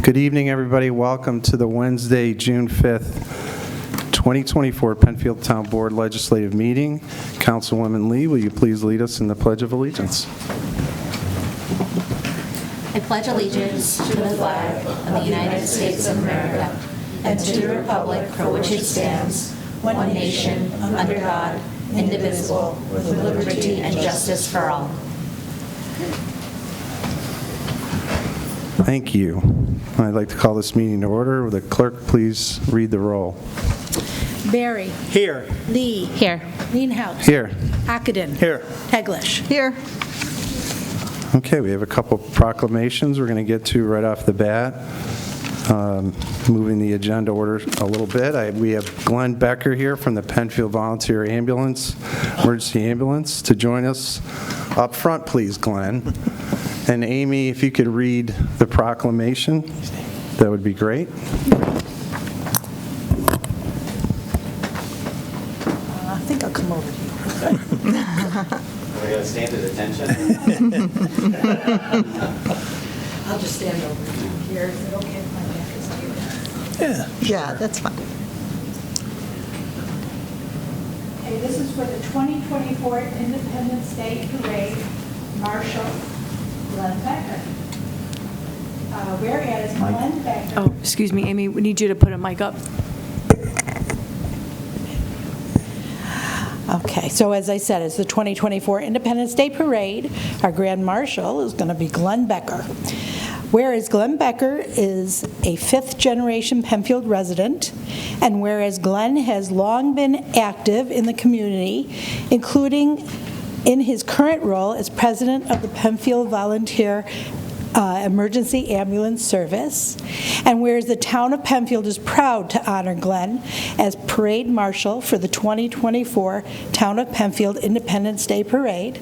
Good evening, everybody. Welcome to the Wednesday, June 5th, 2024 Penfield Town Board Legislative Meeting. Councilwoman Lee, will you please lead us in the Pledge of Allegiance? I pledge allegiance to the flag of the United States of America and to the republic for which it stands, one nation, under God, indivisible, with liberty and justice for all. Thank you. I'd like to call this meeting to order. Will the clerk please read the roll? Barry. Here. Lee. Here. Leenhouts. Here. Ockenden. Here. Teglash. Here. Okay, we have a couple proclamations we're going to get to right off the bat. Moving the agenda order a little bit, we have Glenn Becker here from the Penfield Volunteer Ambulance, Emergency Ambulance, to join us up front, please, Glenn. And Amy, if you could read the proclamation, that would be great. I think I'll come over to you. We're going to stand at attention. I'll just stand over here. Is it okay if my back is to you? Yeah. Yeah, that's fine. Okay, this is for the 2024 Independence Day Parade, Marshal Glenn Becker. Whereas Glenn Becker... Oh, excuse me, Amy, we need you to put a mic up. Okay, so as I said, it's the 2024 Independence Day Parade. Our Grand Marshal is going to be Glenn Becker. Whereas Glenn Becker is a fifth-generation Penfield resident, and whereas Glenn has long been active in the community, including in his current role as president of the Penfield Volunteer Emergency Ambulance Service, and whereas the Town of Penfield is proud to honor Glenn as Parade Marshal for the 2024 Town of Penfield Independence Day Parade,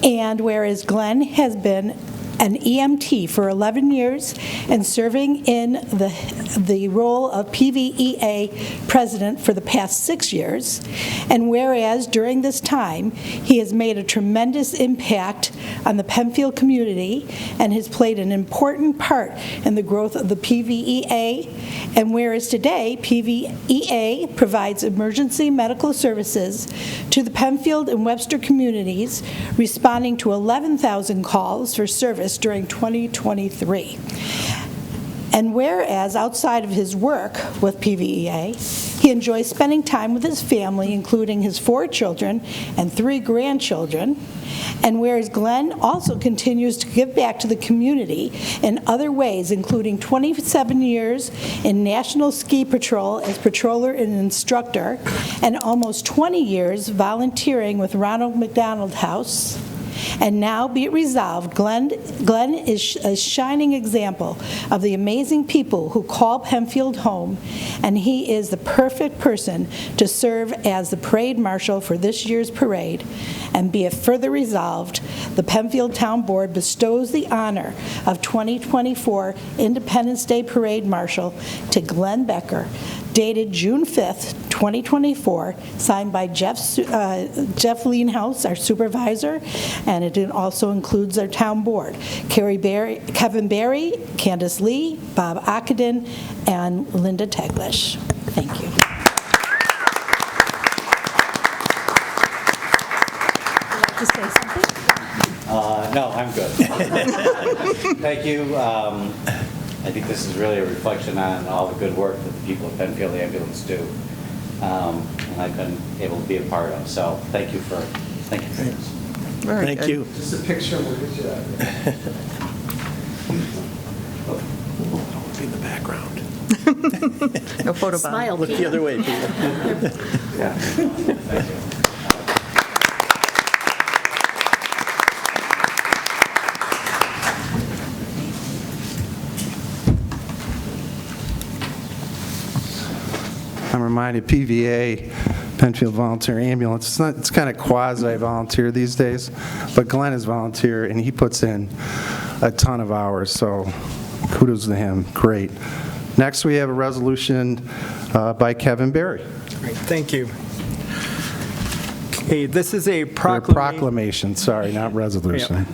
and whereas Glenn has been an EMT for 11 years and serving in the role of PVEA president for the past 6 years. And whereas during this time, he has made a tremendous impact on the Penfield community and has played an important part in the growth of the PVEA. And whereas today, PVEA provides emergency medical services to the Penfield and Webster communities, responding to 11,000 calls for service during 2023. And whereas outside of his work with PVEA, he enjoys spending time with his family, including his 4 children and 3 grandchildren. And whereas Glenn also continues to give back to the community in other ways, including 27 years in National Ski Patrol as patroller and instructor, and almost 20 years volunteering with Ronald McDonald House. And now, be it resolved, Glenn is a shining example of the amazing people who call Penfield home, and he is the perfect person to serve as the parade marshal for this year's parade. And be it further resolved, the Penfield Town Board bestows the honor of 2024 Independence Day Parade Marshal to Glenn Becker, dated June 5th, 2024, signed by Jeff Leenhouts, our supervisor, and it also includes our town board, Kevin Barry, Candace Lee, Bob Ockenden, and Linda Teglash. Thank you. Would you like to say something? No, I'm good. Thank you. I think this is really a reflection on all the good work that the people at Penfield Ambulance do, and I've been able to be a part of. So thank you for this. Thank you. Just a picture. We'll get you out here. In the background. No photo bomb. Smile, Look the other way, Peter. Yeah. Thank you. I'm reminded PVA, Penfield Volunteer Ambulance, it's kind of quasi-volunteer these days, but Glenn is volunteer, and he puts in a ton of hours, so kudos to him. Great. Next, we have a resolution by Kevin Barry. Great, thank you. Okay, this is a Proclamation, sorry, not resolution.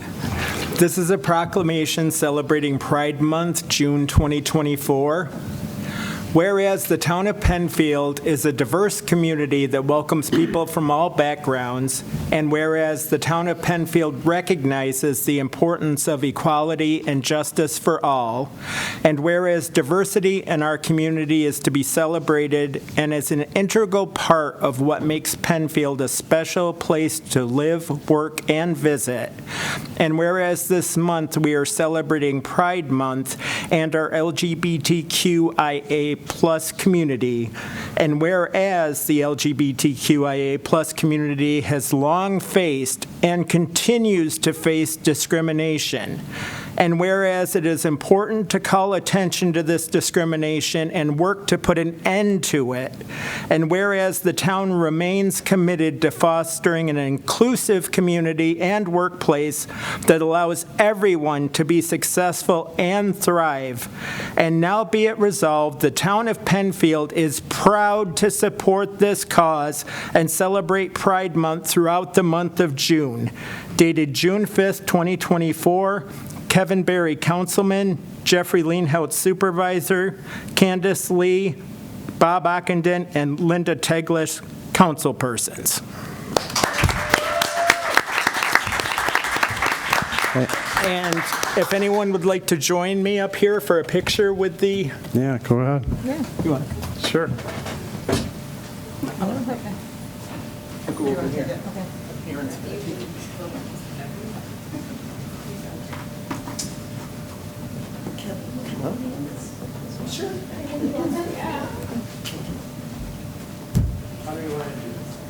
This is a proclamation celebrating Pride Month, June 2024. Whereas the town of Penfield is a diverse community that welcomes people from all backgrounds, and whereas the town of Penfield recognizes the importance of equality and justice for all, and whereas diversity in our community is to be celebrated and is an integral part of what makes Penfield a special place to live, work, and visit, and whereas this month we are celebrating Pride Month and our LGBTQIA plus community, and whereas the LGBTQIA plus community has long faced and continues to face discrimination, and whereas it is important to call attention to this discrimination and work to put an end to it, and whereas the town remains committed to fostering an inclusive community and workplace that allows everyone to be successful and thrive, and now be it resolved, the town of Penfield is proud to support this cause and celebrate Pride Month throughout the month of June. Dated June 5th, 2024, Kevin Berry, Councilman, Jeffrey Leenhouts, Supervisor, Candace Lee, Bob Ockenden, and Linda Teglash, Councilpersons. And if anyone would like to join me up here for a picture with the... Yeah, go ahead. Yeah. You want? Sure. Go over here.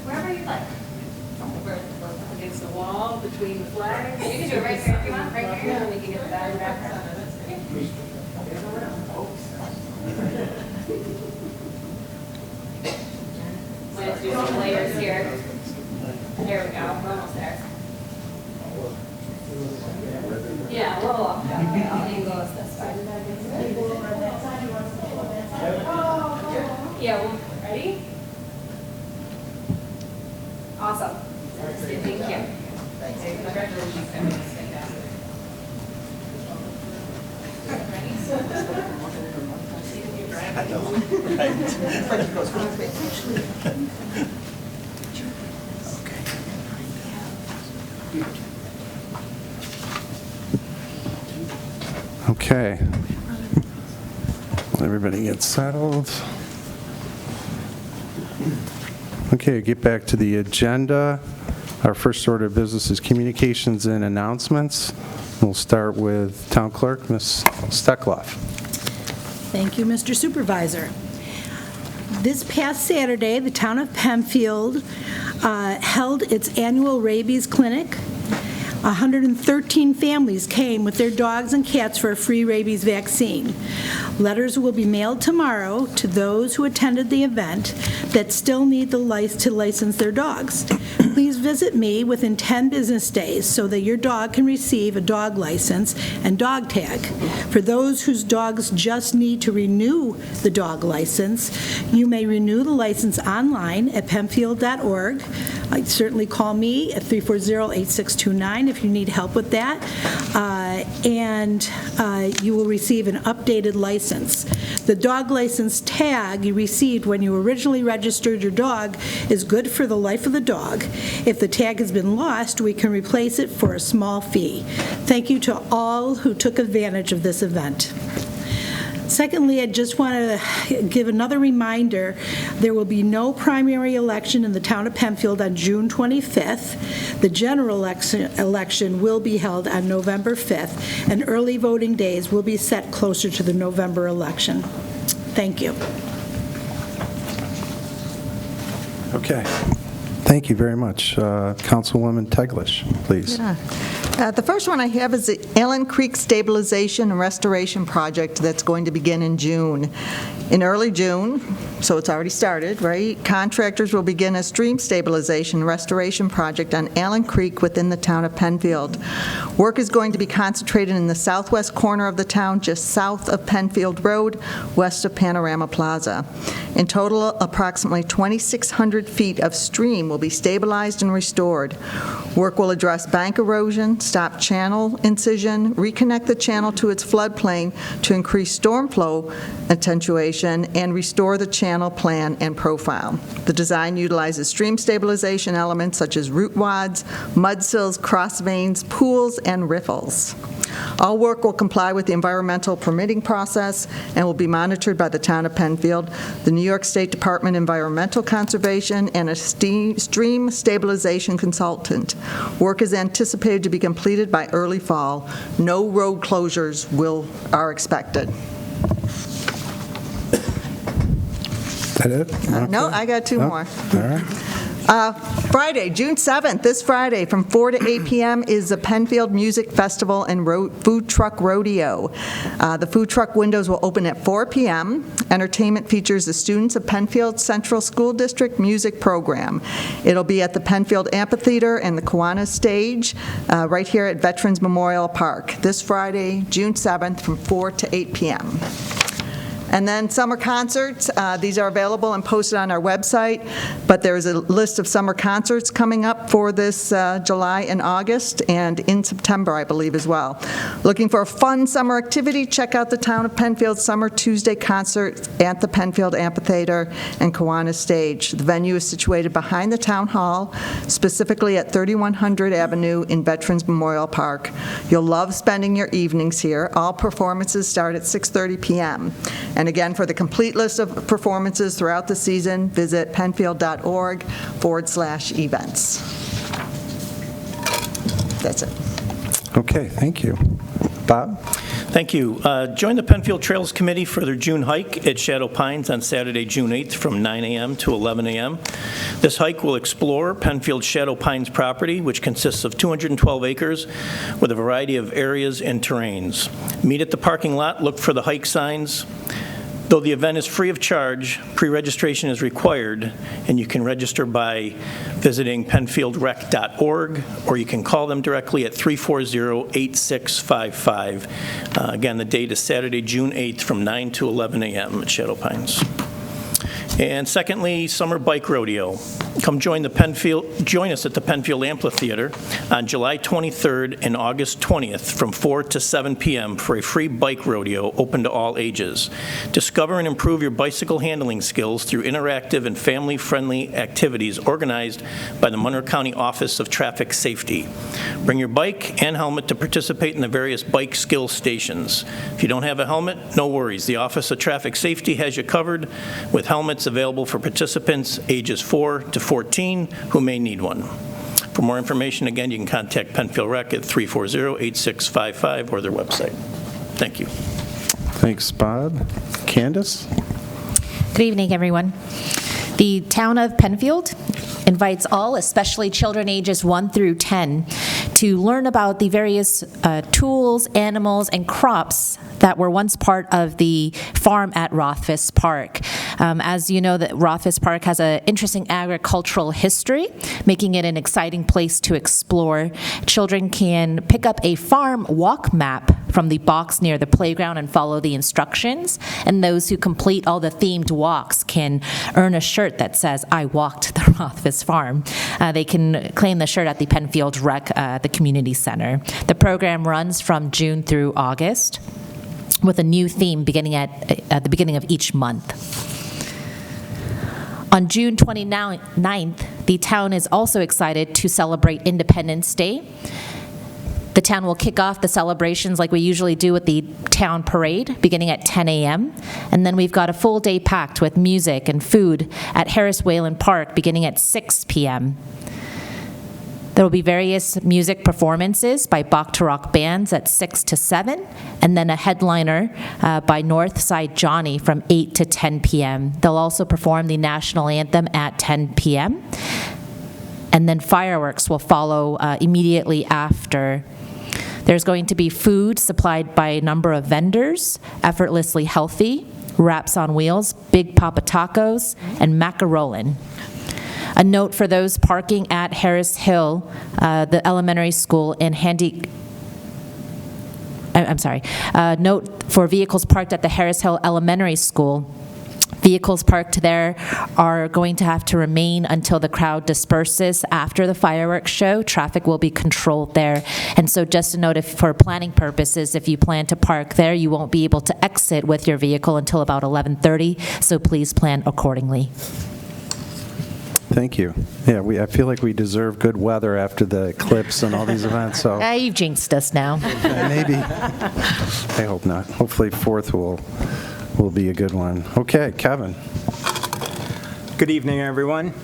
Wherever you like. Against the wall, between the flags. You can do it right here if you want, right here, and we can get the bag back. Let's do some layers here. There we go, we're almost there. Yeah, a little off. I'll angle us this way. Yeah, well, ready? Awesome. Thank you. Congratulations. I know. Okay. Everybody get settled. Okay, get back to the agenda. Our first order of business is communications and announcements. We'll start with Town Clerk, Ms. Teglash. Thank you, Mr. Supervisor. This past Saturday, the town of Penfield held its annual rabies clinic. 113 families came with their dogs and cats for a free rabies vaccine. Letters will be mailed tomorrow to those who attended the event that still need the to license their dogs. Please visit me within 10 business days so that your dog can receive a dog license and dog tag. For those whose dogs just need to renew the dog license, you may renew the license online at penfield.org. Certainly call me at 340-8629 if you need help with that, and you will receive an updated license. The dog license tag you received when you originally registered your dog is good for the life of the dog. If the tag has been lost, we can replace it for a small fee. Thank you to all who took advantage of this event. Secondly, I just want to give another reminder, there will be no primary election in the town of Penfield on June 25th. The general election will be held on November 5th, and early voting days will be set closer to the November election. Thank you. Okay. Thank you very much. Councilwoman Teglash, please. Yeah. The first one I have is the Allen Creek Stabilization and Restoration Project that's going to begin in June. In early June, so it's already started, right? Contractors will begin a stream stabilization and restoration project on Allen Creek within the town of Penfield. Work is going to be concentrated in the southwest corner of the town, just south of Penfield Road, west of Panorama Plaza. In total, approximately 2,600 feet of stream will be stabilized and restored. Work will address bank erosion, stop channel incision, reconnect the channel to its floodplain to increase storm flow attenuation, and restore the channel plan and profile. The design utilizes stream stabilization elements such as root wads, mud sills, cross veins, pools, and riffles. All work will comply with the environmental permitting process and will be monitored by the Town of Penfield, the New York State Department of Environmental Conservation, and a stream stabilization consultant. Work is anticipated to be completed by early fall. No road closures are expected. Is that it? No, Okay. I got two Oh, more. All right. Friday, June 7th, this Friday, from 4 to 8 p.m. is the Penfield Music Festival and Food Truck Rodeo. The food truck windows will open at 4 p.m. Entertainment features the students of Penfield Central School District music program. It'll be at the Penfield Amphitheater and the Kiwanis Stage, right here at Veterans Memorial Park, this Friday, June 7th, from 4 to 8 p.m. And then summer concerts, these are available and posted on our website, but there is a list of summer concerts coming up for this July and August, and in September, I believe, as well. Looking for a fun summer activity, check out the Town of Penfield Summer Tuesday concert at the Penfield Amphitheater and Kiwanis Stage. The venue is situated behind the Town Hall, specifically at 3100 Avenue in Veterans Memorial Park. You'll love spending your evenings here. All performances start at 6:30 p.m. And again, for the complete list of performances throughout the season, visit penfield.org/events. That's it. Okay, thank you. Bob? Thank you. Join the Penfield Trails Committee for their June hike at Shadow Pines on Saturday, June 8th from 9 a.m. to 11 a.m. This hike will explore Penfield Shadow Pines property, which consists of 212 acres with a variety of areas and terrains. Meet at the parking lot, look for the hike signs. Though the event is free of charge, pre-registration is required, and you can register by visiting penfieldrec.org, or you can call them directly at 340-8655. Again, the date is Saturday, June 8th from 9 to 11 a.m. at Shadow Pines. And secondly, Summer Bike Rodeo. Come join us at the Penfield Amphitheater on July 23rd and August 20th from 4 to 7 p.m. for a free bike rodeo open to all ages. Discover and improve your bicycle handling skills through interactive and family-friendly activities organized by the Monroe County Office of Traffic Safety. Bring your bike and helmet to participate in the various bike skill stations. If you don't have a helmet, no worries. The Office of Traffic Safety has you covered with helmets available for participants ages 4 to 14 who may need one. For more information, again, you can contact Penfield Rec at 340-8655 or their website. Thank you. Thanks, Bob. Candace? Good evening, everyone. The Town of Penfield invites all, especially children ages 1 through 10, to learn about the various tools, animals, and crops that were once part of the farm at Rothfuss Park. As you know, that Rothfuss Park has an interesting agricultural history, making it an exciting place to explore. Children can pick up a farm walk map from the box near the playground and follow the instructions, and those who complete all the themed walks can earn a shirt that says, "I walked the Rothfuss Farm." They can claim the shirt at the Penfield Rec, the community center. The program runs from June through August, with a new theme beginning at the beginning of each month. On June 29th, the town is also excited to celebrate Independence Day. The town will kick off the celebrations like we usually do with the town parade, beginning at 10 a.m. And then we've got a full day packed with music and food at Harris Whalen Park, beginning at 6 p.m. There will be various music performances by Bach to Rock bands at 6 to 7, and then a headliner by Northside Johnny from 8 to 10 p.m. They'll also perform the national anthem at 10 p.m., and then fireworks will follow immediately after. There's going to be food supplied by a number of vendors: Effortlessly Healthy, Wraps on Wheels, Big Papa Tacos, and Macarolin. A note for those parking at Harris Hill, the elementary school, and note for vehicles parked at the Harris Hill Elementary School. Vehicles parked there are going to have to remain until the crowd disperses after the fireworks show. Traffic will be controlled there. And so just a note, if for planning purposes, if you plan to park there, you won't be able to exit with your vehicle until about 11:30, so please plan accordingly. Thank you. Yeah, I feel like we deserve good weather after the eclipse and all these events, so You've jinxed us now. maybe. I hope not. Hopefully 4th will be a good one. Okay, Kevin. Good evening, everyone.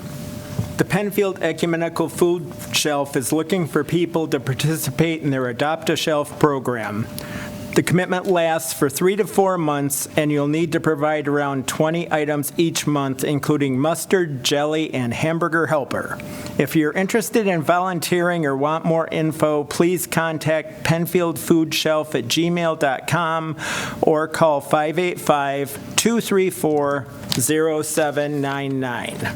The Penfield Ecumenical Food Shelf is looking for people to participate in their Adopt a Shelf program. The commitment lasts for 3 to 4 months, and you'll need to provide around 20 items each month, including mustard, jelly, and hamburger helper. If you're interested in volunteering or want more info, please contact penfieldfoodshelf@gmail.com or call 585-234-0799.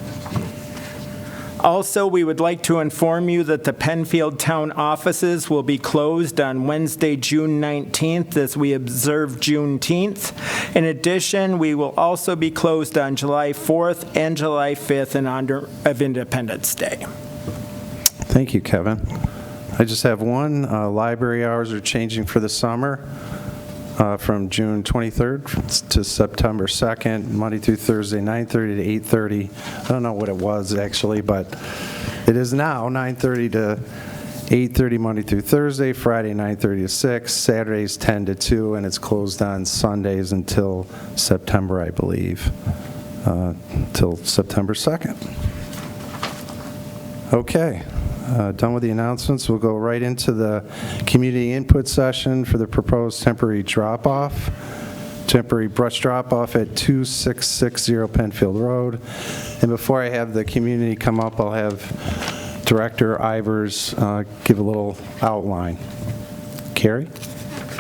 Also, we would like to inform you that the Penfield Town offices will be closed on Wednesday, June 19th, as we observe Juneteenth. In addition, we will also be closed on July 4th and July 5th in honor of Independence Day. Thank you, Kevin. I just have one. Library hours are changing for the summer from June 23rd to September 2nd, Monday through Thursday, 9:30 to 8:30. I don't know what it was actually, but it is now 9:30 to 8:30 Monday through Thursday, Friday 9:30 to 6, Saturdays 10 to 2, and it's closed on Sundays until September, I believe, till September 2nd. Okay. Done with the announcements. We'll go right into the community input session for the proposed temporary drop-off, temporary brush drop-off at 2660 Penfield Road. And before I have the community come up, I'll have Director Ivers give a little outline. Carrie?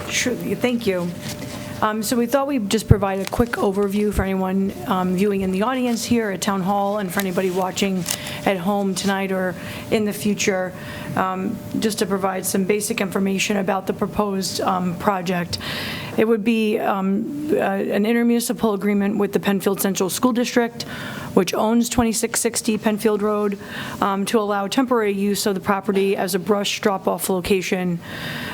Sure, thank you. So we thought we'd just provide a quick overview for anyone viewing in the audience here at Town Hall and for anybody watching at home tonight or in the future, just to provide some basic information about the proposed project. It would be an intermunicipal agreement with the Penfield Central School District, which owns 2660 Penfield Road, to allow temporary use of the property as a brush drop-off location.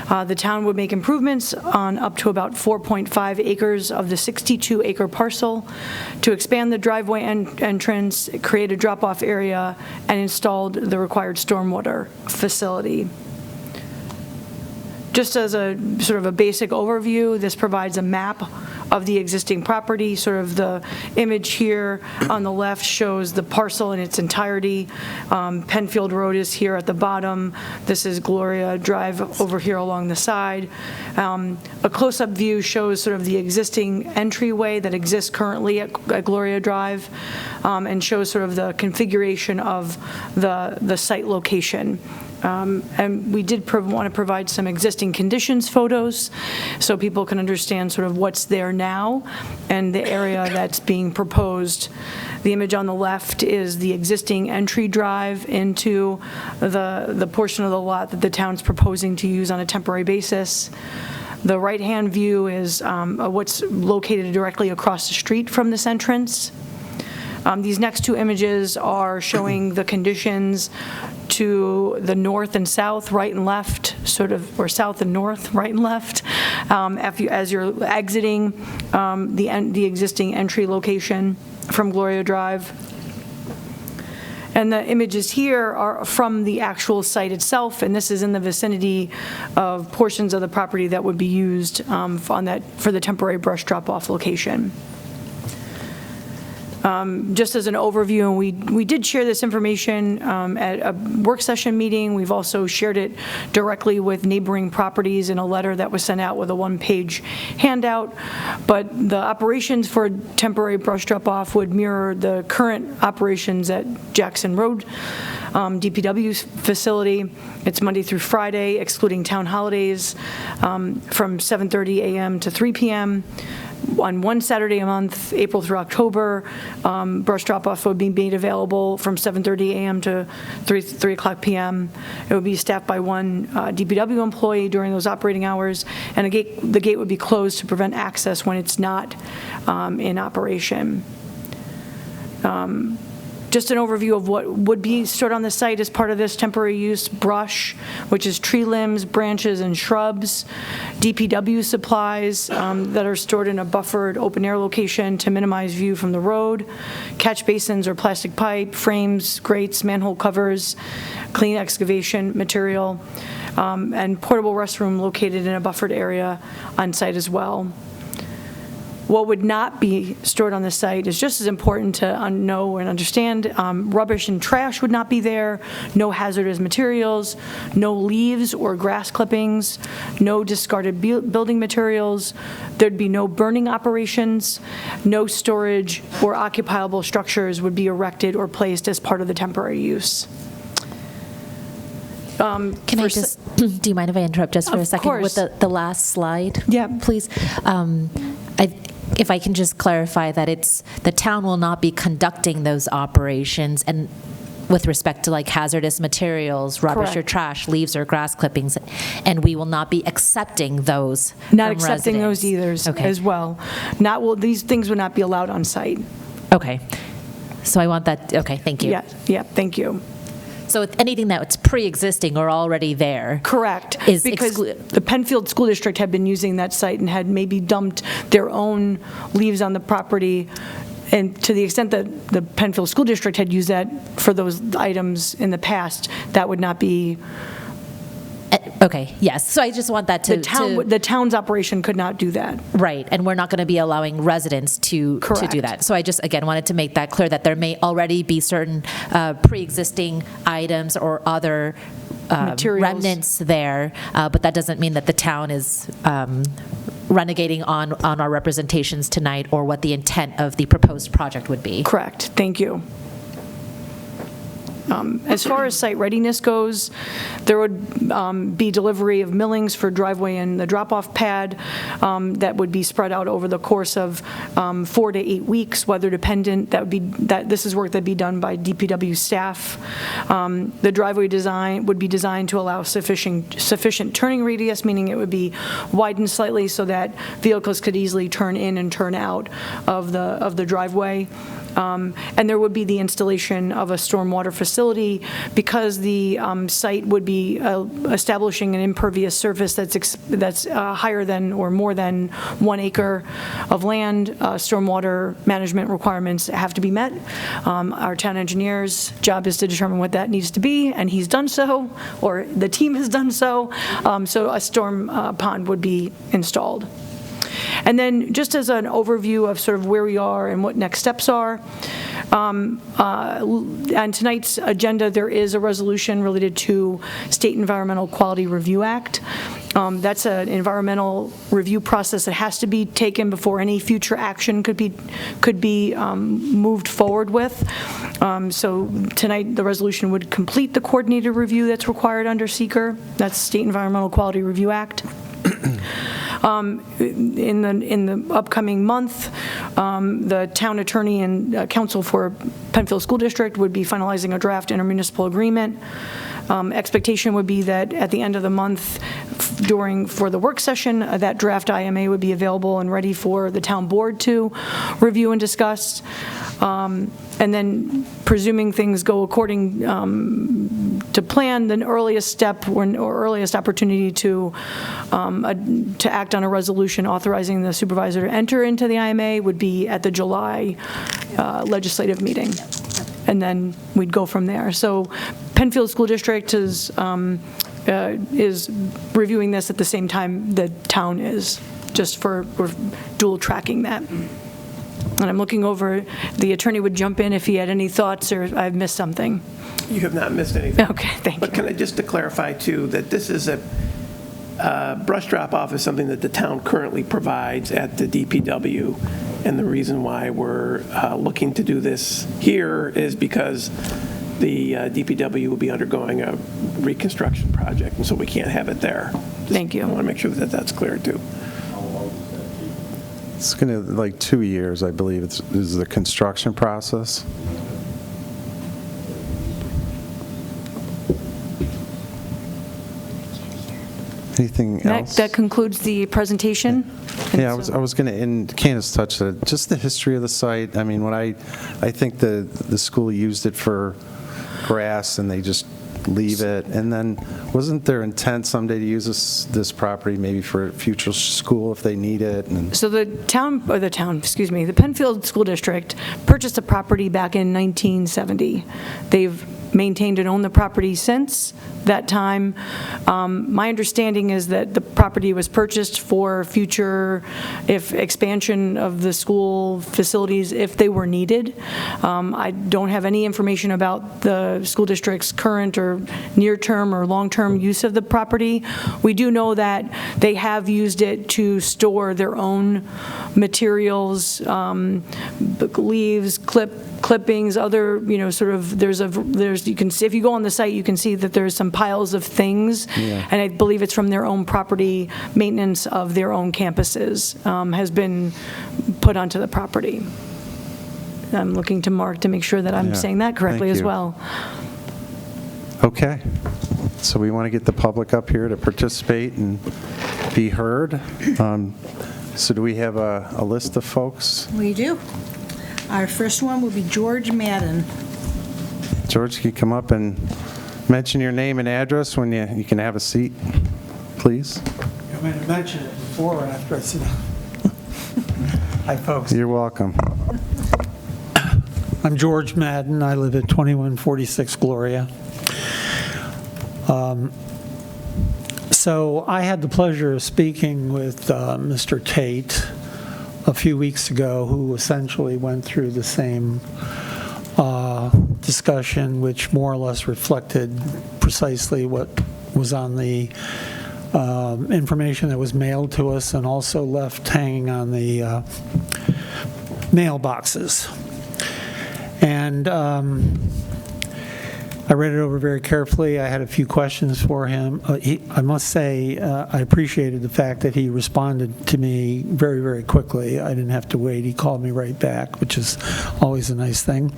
The town would make improvements on up to about 4.5 acres of the 62-acre parcel to expand the driveway entrance, create a drop-off area, and installed the required stormwater facility. Just as a sort of a basic overview, this provides a map of the existing property. Sort of the image here on the left shows the parcel in its entirety. Penfield Road is here at the bottom. This is Gloria Drive over here along the side. A close-up view shows sort of the existing entryway that exists currently at Gloria Drive, and shows sort of the configuration of the site location. And we did want to provide some existing conditions photos so people can understand sort of what's there now and the area that's being proposed. The image on the left is the existing entry drive into the portion of the lot that the town's proposing to use on a temporary basis. The right-hand view is what's located directly across the street from this entrance. These next two images are showing the conditions to the north and south, right and left, sort of, or south and north, right and left, as you're exiting the existing entry location from Gloria Drive. And the images here are from the actual site itself, and this is in the vicinity of portions of the property that would be used for the temporary brush drop-off location. Just as an overview, and we did share this information at a work session meeting. We've also shared it directly with neighboring properties in a letter that was sent out with a one-page handout. But the operations for temporary brush drop-off would mirror the current operations at Jackson Road DPW's facility. It's Monday through Friday, excluding town holidays, from 7:30 a.m. to 3 p.m. on one Saturday a month, April through October. Brush drop-off would be made available from 7:30 a.m. to 3 o'clock p.m. It would be staffed by one DPW employee during those operating hours, and the gate would be closed to prevent access when it's not in operation. Just an overview of what would be stored on the site as part of this temporary use: brush, which is tree limbs, branches, and shrubs; DPW supplies that are stored in a buffered open-air location to minimize view from the road; catch basins or plastic pipe, frames, grates, manhole covers, clean excavation material, and portable restroom located in a buffered area on site as well. What would not be stored on the site is just as important to know and understand. Rubbish and trash would not be there, no hazardous materials, no leaves or grass clippings, no discarded building materials. There'd be no burning operations, no storage or occupiable structures would be erected or placed as part of the temporary use. Can I just, do you mind if I interrupt just for a second? Of course. With the last slide, yeah, please. If I can just clarify that it's, the town will not be conducting those operations, and with respect to like hazardous materials, rubbish or Correct. trash, leaves or grass clippings, and we will not be accepting those Not from accepting those residents. either Okay. as well. These things would not be allowed on site. Okay. So I want that, okay, thank you. Yeah, thank you. So anything that's pre-existing or already there. Correct. Is because the Penfield School District had been using that site and had maybe dumped their own leaves on the property. And to the extent that the Penfield School District had used that for those items in the past, that would not be. Okay, yes. So I just want that to. The town's operation could not do that. Right, and we're not going to be allowing residents to do that. So I just, again, wanted to make that clear that there may already be certain pre-existing items or other Materials. remnants there, but that doesn't mean that the town is renegating on our representations tonight or what the intent of the proposed project would be. Correct. Thank you. As far as site readiness goes, there would be delivery of millings for driveway and the drop-off pad that would be spread out over the course of 4 to 8 weeks, weather dependent. This is work that'd be done by DPW staff. The driveway design would be designed to allow sufficient turning radius, meaning it would be widened slightly so that vehicles could easily turn in and turn out of the driveway. And there would be the installation of a stormwater facility because the site would be establishing an impervious surface that's higher than or more than 1 acre of land. Stormwater management requirements have to be met. Our town engineer's job is to determine what that needs to be, and he's done so, or the team has done so. So a storm pond would be installed. And then just as an overview of sort of where we are and what next steps are, on tonight's agenda, there is a resolution related to State Environmental Quality Review Act. That's an environmental review process that has to be taken before any future action could be moved forward with. So tonight, the resolution would complete the coordinated review that's required under SEQR. That's State Environmental Quality Review Act. In the upcoming month, the town attorney and counsel for Penfield School District would be finalizing a draft intermunicipal agreement. Expectation would be that at the end of the month, for the work session, that draft IMA would be available and ready for the town board to review and discuss. And then, presuming things go according to plan, the earliest step or earliest opportunity to act on a resolution authorizing the supervisor to enter into the IMA would be at the July legislative meeting. And then we'd go from there. So Penfield School District is reviewing this at the same time the town is, just we're dual tracking that. And I'm looking over, the attorney would jump in if he had any thoughts or I've missed something. You have not missed anything. Okay, thank you. But can I just to clarify, too, that this is a brush drop-off is something that the town currently provides at the DPW, and the reason why we're looking to do this here is because the DPW will be undergoing a reconstruction project, and so we can't have it there. Thank you. I want to make sure that that's clear, too. It's going to, like 2 years, I believe, is the construction process. Anything else? That concludes the presentation. Yeah, I was going to, and Candace touched it, just the history of the site. I mean, I think the school used it for grass and they just leave it. And then wasn't their intent someday to use this property maybe for future school if they need it? And So the Penfield School District purchased the property back in 1970. They've maintained and owned the property since that time. My understanding is that the property was purchased for future expansion of the school facilities if they were needed. I don't have any information about the school district's current or near-term or long-term use of the property. We do know that they have used it to store their own materials, leaves, clippings, other, sort of, you can see, if you go on the site, you can see that there's some piles of things, and I believe it's from their own property. Maintenance of their own campuses has been put onto the property. I'm looking to Mark to make sure that I'm saying that correctly as well. Okay. So we want to get the public up here to participate and be heard. So do we have a list of folks? We do. Our first one will be George Madden. George, can you come up and mention your name and address when you can have a seat, please? You want me to mention it before or after I sit down? Hi, folks. You're welcome. I'm George Madden. I live at 2146 Gloria. So I had the pleasure of speaking with Mr. Tate a few weeks ago, who essentially went through the same discussion, which more or less reflected precisely what was on the information that was mailed to us and also left hanging on the mailboxes. And I read it over very carefully. I had a few questions for him. I must say, I appreciated the fact that he responded to me very, very quickly. I didn't have to wait. He called me right back, which is always a nice thing.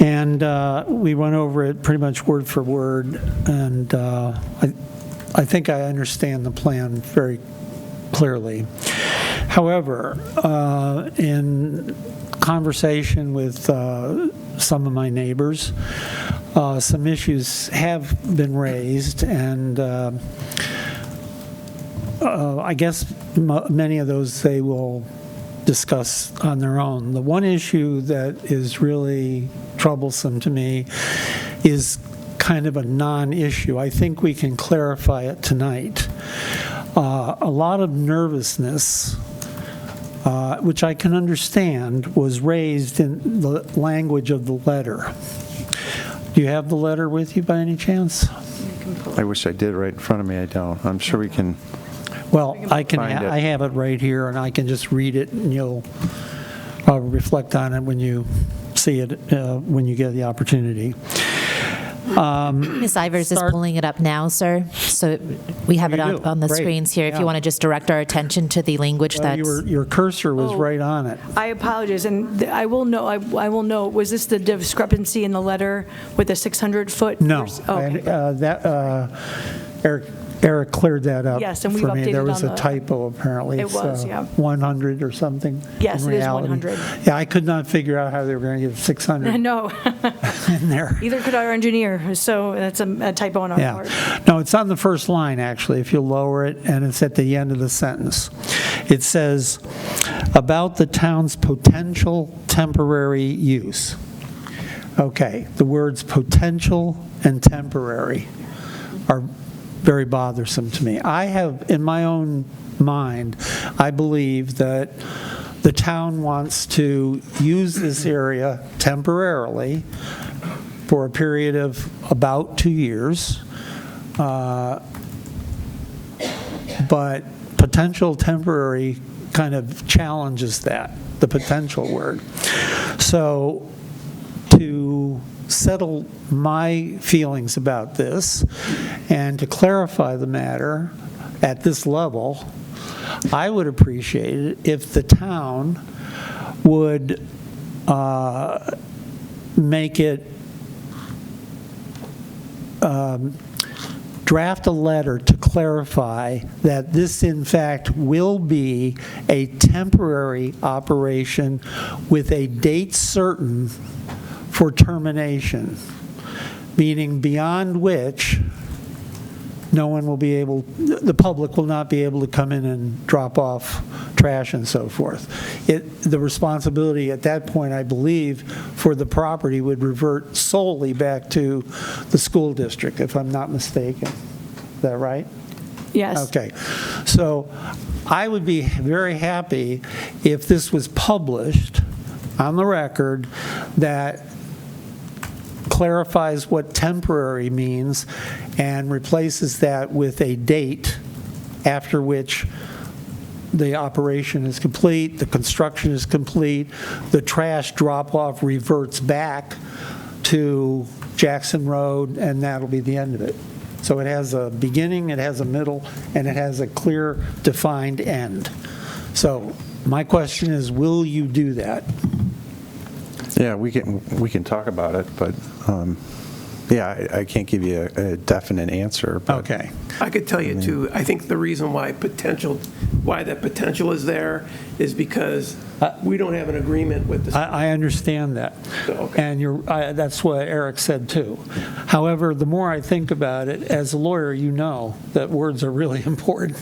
And we went over it pretty much word for word, and I think I understand the plan very clearly. However, in conversation with some of my neighbors, some issues have been raised, and I guess many of those they will discuss on their own. The one issue that is really troublesome to me is kind of a non-issue. I think we can clarify it tonight. A lot of nervousness, which I can understand, was raised in the language of the letter. Do you have the letter with you by any chance? I wish I did right in front of me. I don't. I'm sure we can. Well, I I have it right here, and I can just read it, and you'll reflect on it when you see it, when you get the opportunity. Ms. Ivers is pulling it up now, sir. So we have it on the screens here. If you want to just direct our attention to the language that's... Your cursor was right on it. I apologize, and I will know, was this the discrepancy in the letter with the 600-foot? No. Okay. Eric cleared that up. Yes, and we've for me. updated There was on a the- typo, apparently. It was, yeah. 100 or something. Yes, in it is reality. 100. Yeah, I could not figure out how they were going to get 600 No, in there. either could our engineer, so that's a typo on our part. Yeah. No, it's on the first line, actually, if you lower it, and it's at the end of the sentence. It says, about the town's potential temporary use. Okay, the words potential and temporary are very bothersome to me. I have, in my own mind, I believe that the town wants to use this area temporarily for a period of about 2 years, but potential temporary kind of challenges that, the potential word. So to settle my feelings about this and to clarify the matter at this level, I would appreciate it if the town would make it, draft a letter to clarify that this, in fact, will be a temporary operation with a date certain for termination, meaning beyond which no one will be able, the public will not be able to come in and drop off trash and so forth. The responsibility at that point, I believe, for the property would revert solely back to the school district, if I'm not mistaken. Is that right? Yes. Okay. So I would be very happy if this was published on the record that clarifies what temporary means and replaces that with a date after which the operation is complete, the construction is complete, the trash drop-off reverts back to Jackson Road, and that'll be the end of it. So it has a beginning, it has a middle, and it has a clear, defined end. So my question is, will you do that? Yeah, we can talk about it, but yeah, I can't give you a definite answer. But, Okay. I could tell you too, I think the reason why that potential is there is because we don't have an agreement with the. I understand that. Okay. And that's what Eric said too. However, the more I think about it, as a lawyer, you know that words are really important.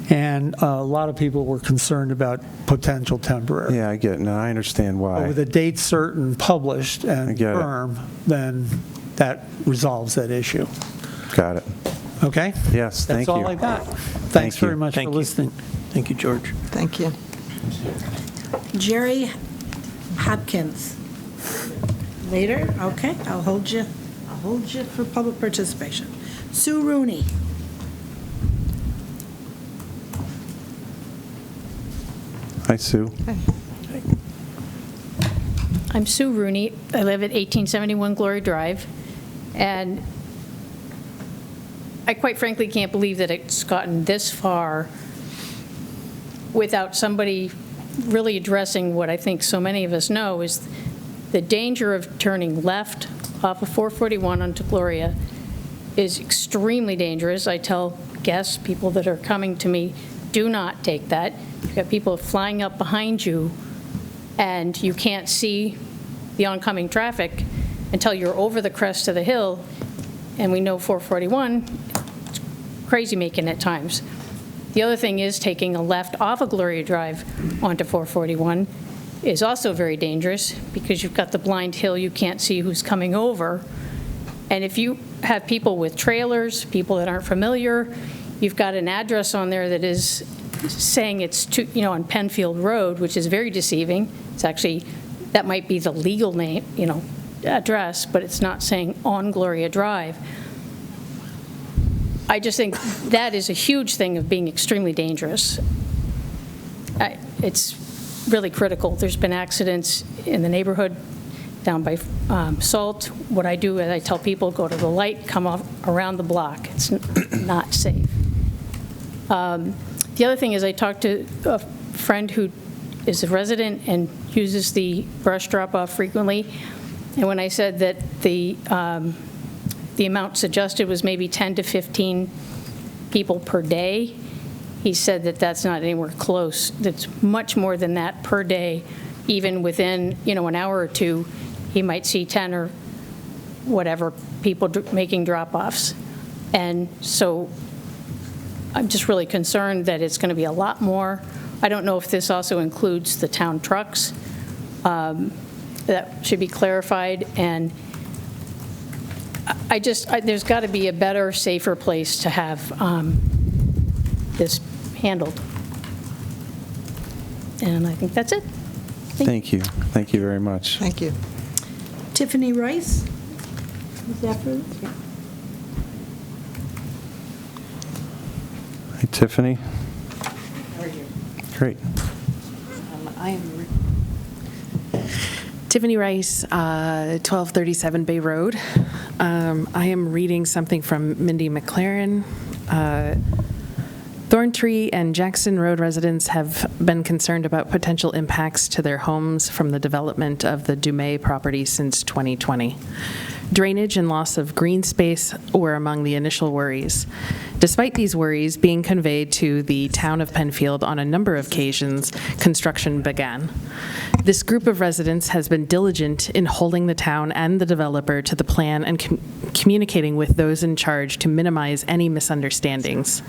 And a lot of people were concerned about potential temporary. Yeah, I get it. No, I understand why. But with a date certain published and get it. firm, then that resolves that issue. Got it. Okay? Yes, thank you. That's all I got. Thank Thanks you. very much Thank for you. listening. Thank you, George. Thank you. Jerry Hopkins. Later? Okay, I'll hold you for public participation. Sue Rooney. Hi, Sue. I'm Sue Rooney. I live at 1871 Glory Drive, and I quite frankly can't believe that it's gotten this far without somebody really addressing what I think so many of us know is the danger of turning left off of 441 onto Gloria is extremely dangerous. I tell guests, people that are coming to me, do not take that. You've got people flying up behind you, and you can't see the oncoming traffic until you're over the crest of the hill, and we know 441, it's crazy making at times. The other thing is taking a left off of Gloria Drive onto 441 is also very dangerous because you've got the blind hill, you can't see who's coming over. And if you have people with trailers, people that aren't familiar, you've got an address on there that is saying it's on Penfield Road, which is very deceiving. It's actually, that might be the legal name, address, but it's not saying on Gloria Drive. I just think that is a huge thing of being extremely dangerous. It's really critical. There's been accidents in the neighborhood down by Salt. What I do is I tell people, go to the light, come off around the block. It's not safe. The other thing is I talked to a friend who is a resident and uses the brush drop-off frequently, and when I said that the amount suggested was maybe 10 to 15 people per day, he said that that's not anywhere close. That's much more than that per day. Even within, an hour or two, he might see 10 or whatever people making drop-offs. And so I'm just really concerned that it's going to be a lot more. I don't know if this also includes the town trucks. That should be clarified. And there's got to be a better, safer place to have this handled. And I think that's it. Thank you. Thank you very much. Thank you. Tiffany Rice. Is after this? Yeah. Hi, Tiffany. How are you? Great. I am Tiffany Rice, 1237 Bay Road. I am reading something from Mindy McLaren. Thorntree and Jackson Road residents have been concerned about potential impacts to their homes from the development of the Dumais property since 2020. Drainage and loss of green space were among the initial worries. Despite these worries being conveyed to the town of Penfield on a number of occasions, construction began. This group of residents has been diligent in holding the town and the developer to the plan and communicating with those in charge to minimize any misunderstandings.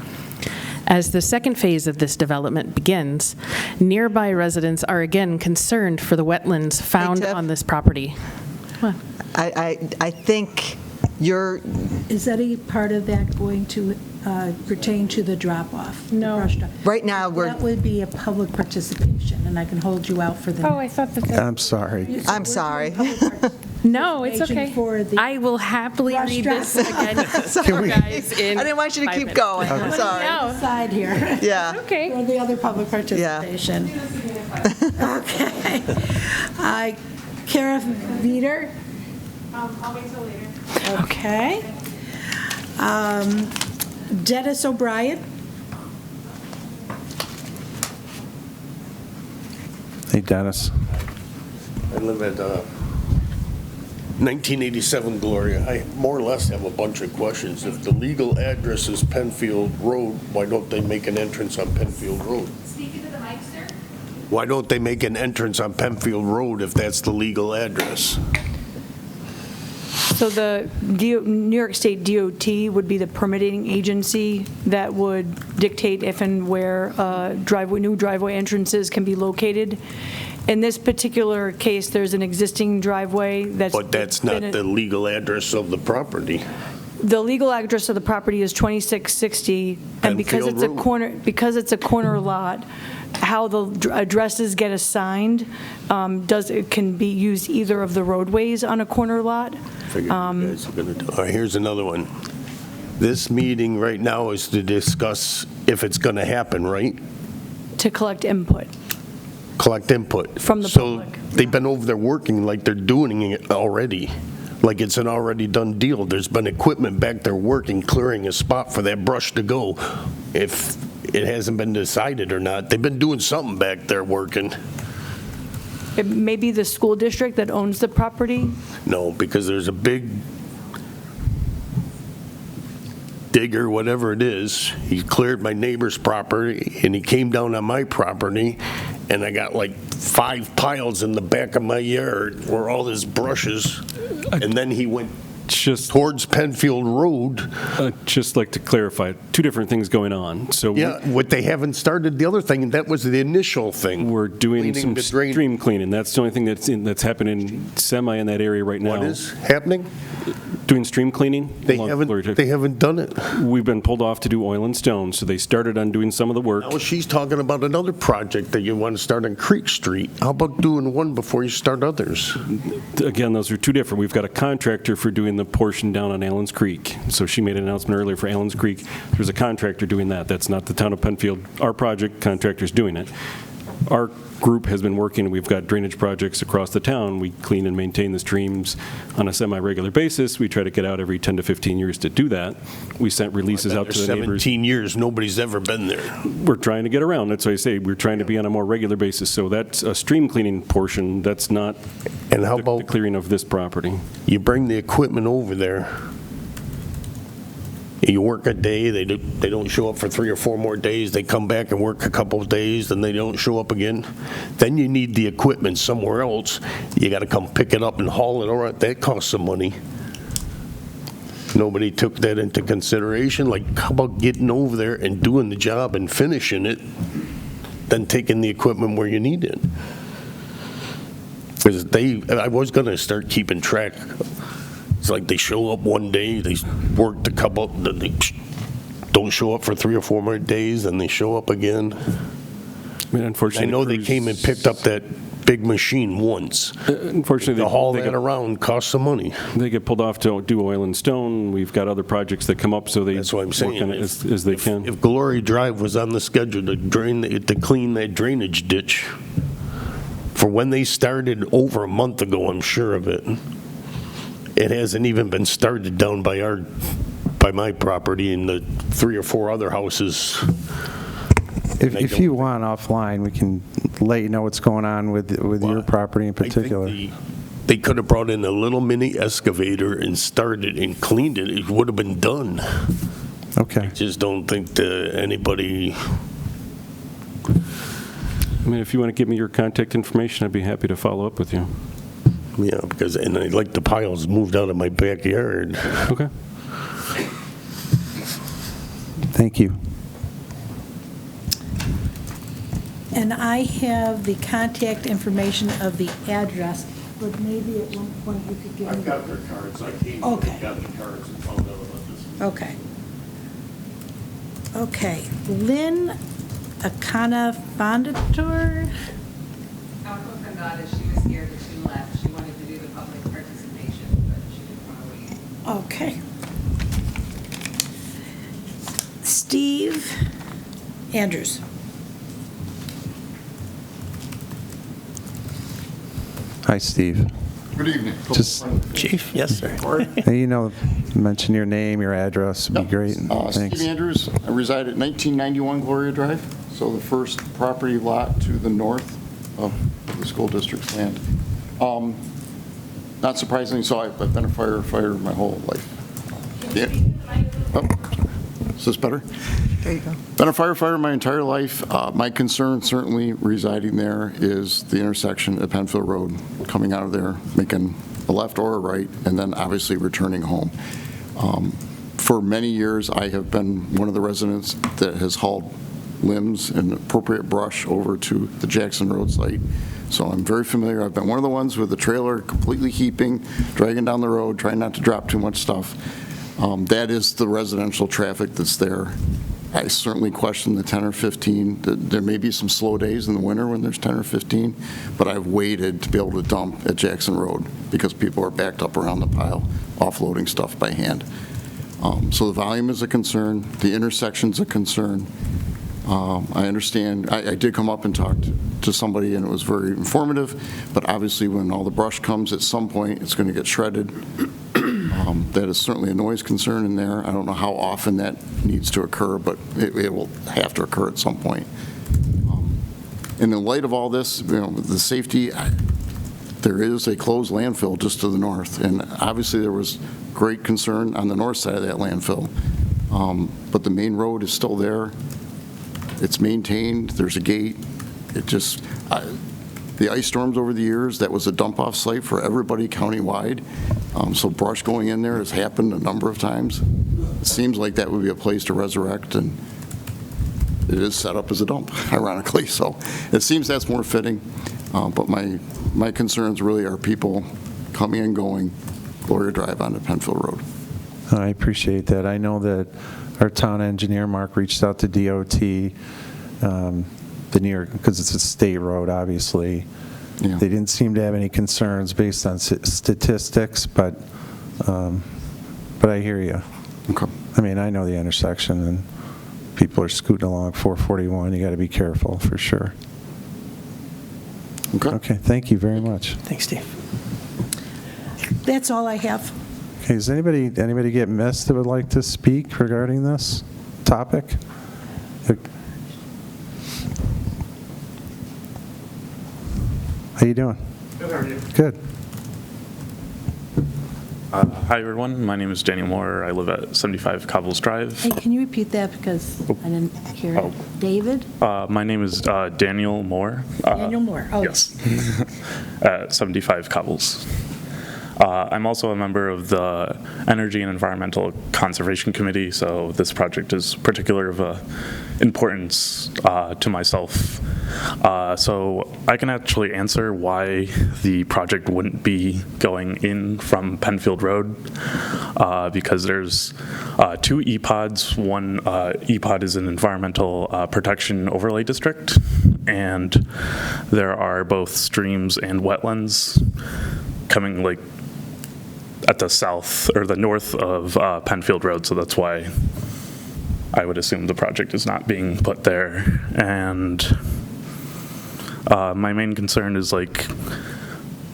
As the second phase of this development begins, nearby residents are again concerned for the wetlands found on this property. What? I think you're... Is any part of that going to pertain to the drop-off? No. Right now, That would be a public participation, and I can hold you out for the... Oh, I thought that... I'm sorry. I'm sorry. No, it's okay. For the I will happily read this again for guys in I didn't want you to 5 keep minutes. going. I'm sorry. side here. Yeah. Okay. For the other public participation. Okay. Kara Veeder? I'll wait till later. Okay. Dennis O'Brien? Hey, Dennis. I live at 1987 Gloria. I more or less have a bunch of questions. If the legal address is Penfield Road, why don't they make an entrance on Penfield Road? Speaking to the mic, sir? Why don't they make an entrance on Penfield Road if that's the legal address? So the New York State DOT would be the permitting agency that would dictate if and where new driveway entrances can be located. In this particular case, there's an existing driveway that's... But that's not the legal address of the property. The legal address of the property is 2660, and because it's a corner lot, how the addresses get assigned it can be used either of the roadways on a corner lot. Figured you guys are gonna do. All right, here's another one. This meeting right now is to discuss if it's going to happen, right? To collect input. Collect input. From the so public. They've been over there working like they're doing it already. Like it's an already done deal. There's been equipment back there working, clearing a spot for that brush to go. If it hasn't been decided or not, they've been doing something back there working. It may be the school district that owns the property. No, because there's a big digger, whatever it is. He cleared my neighbor's property, and he came down on my property, and I got like 5 piles in the back of my yard where all this brushes, and then he went towards Penfield Road. Just like to clarify, 2 different things going on. So yeah, what they haven't started, the other thing, that was the initial thing. We're doing some stream cleaning. That's the only thing that's happening semi in that area right now. What is happening? Doing stream cleaning. They haven't done it. We've been pulled off to do oil and stone, so they started on doing some of the work. Now she's talking about another project that you want to start on Creek Street. How about doing one before you start others? Again, those are 2 different. We've got a contractor for doing the portion down on Allen's Creek. So she made an announcement earlier for Allen's Creek. There's a contractor doing that. That's not the town of Penfield. Our project, contractor's doing it. Our group has been working, we've got drainage projects across the town. We clean and maintain the streams on a semi-regular basis. We try to get out every 10 to 15 years to do that. We sent releases out to the neighbors. 17 years, nobody's ever been there. We're trying to get around. That's why I say we're trying to be on a more regular basis. So that's a stream cleaning portion. That's not and how about the clearing of this property. You bring the equipment over there. You work a day, they don't show up for 3 or 4 more days, they come back and work a couple of days, then they don't show up again. Then you need the equipment somewhere else. You got to come pick it up and haul it. All right, that costs some money. Nobody took that into consideration. Like, how about getting over there and doing the job and finishing it, then taking the equipment where you need it? Because I was going to start keeping track. It's like they show up one day, they worked a couple, then they don't show up for 3 or 4 more days, and they show up again. I mean, unfortunately, I know they came and picked up that big machine once. Unfortunately, to haul that around costs some money. They get pulled off to do oil and stone. We've got other projects that come up, so they That's what I'm saying. work on it as they can. If Glory Drive was on the schedule to clean that drainage ditch, for when they started over a month ago, I'm sure of it. It hasn't even been started down by my property and the 3 or 4 other houses If you want offline, we can let you know what's going on with your property in particular. They could have brought in a little mini excavator and started and cleaned it. It would have been done. Okay. I just don't think that anybody... I mean, if you want to give me your contact information, I'd be happy to follow up with you. Yeah, because, and I like the piles moved out of my backyard. Okay. Thank you. And I have the contact information of the address, but maybe at one point you could give me... I've got their cards. I came Okay. got the cards and found out about this. Okay. Okay. Lynn Akana Fondator? She was here, but she left. She wanted to do the public participation, but she didn't want to wait. Okay. Steve Andrews. Hi, Steve. Good evening. Just Chief, yes, sir. Hey, mention your name, your address would be great. Thanks. Steve Andrews. I reside at 1991 Gloria Drive, so the first property lot to the north of the school district's land. Not surprisingly, so I've been a firefighter my whole life. Yeah. Oh. Is this better? There you go. Been a firefighter my entire life. My concern, certainly residing there, is the intersection at Penfield Road, coming out of there, making a left or a right, and then obviously returning home. For many years, I have been one of the residents that has hauled limbs and appropriate brush over to the Jackson Road site. So I'm very familiar. I've been one of the ones with the trailer completely heaping, dragging down the road, trying not to drop too much stuff. That is the residential traffic that's there. I certainly question the 10 or 15. There may be some slow days in the winter when there's 10 or 15, but I've waited to be able to dump at Jackson Road because people are backed up around the pile, offloading stuff by hand. So the volume is a concern. The intersection's a concern. I understand. I did come up and talk to somebody, and it was very informative, but obviously when all the brush comes at some point, it's going to get shredded. That is certainly a noise concern in there. I don't know how often that needs to occur, but it will have to occur at some point. In the light of all this, the safety, there is a closed landfill just to the north, and obviously there was great concern on the north side of that landfill. But the main road is still there. It's maintained. There's a gate. It just, the ice storms over the years, that was a dump-off site for everybody countywide. So brush going in there has happened a number of times. It seems like that would be a place to resurrect, and it is set up as a dump, ironically. So it seems that's more fitting. But my concerns really are people coming and going Gloria Drive onto Penfield Road. I appreciate that. I know that our town engineer, Mark, reached out to DOT, the New York, because it's a state road, obviously. Yeah. They didn't seem to have any concerns based on statistics, but I hear you. Okay. I mean, I know the intersection, and people are scooting along 441. You got to be careful, for sure. Okay. Okay, thank you very much. Thanks, Steve. That's all I have. Okay, does anybody get missed that would like to speak regarding this topic? How you doing? Good, how are you? Good. Hi, everyone. My name is Daniel Moore. I live at 75 Cobbles Drive. Hey, can you repeat that because I didn't hear Oh. it? David? My name is Daniel Moore. Daniel Moore. Oh, yes. At 75 Cobbles. I'm also a member of the Energy and Environmental Conservation Committee, so this project is particular of importance to myself. So I can actually answer why the project wouldn't be going in from Penfield Road, because there's two EPODs. One EPOD is an Environmental Protection Overlay District, and there are both streams and wetlands coming like at the south or the north of Penfield Road, so that's why I would assume the project is not being put there. And my main concern is like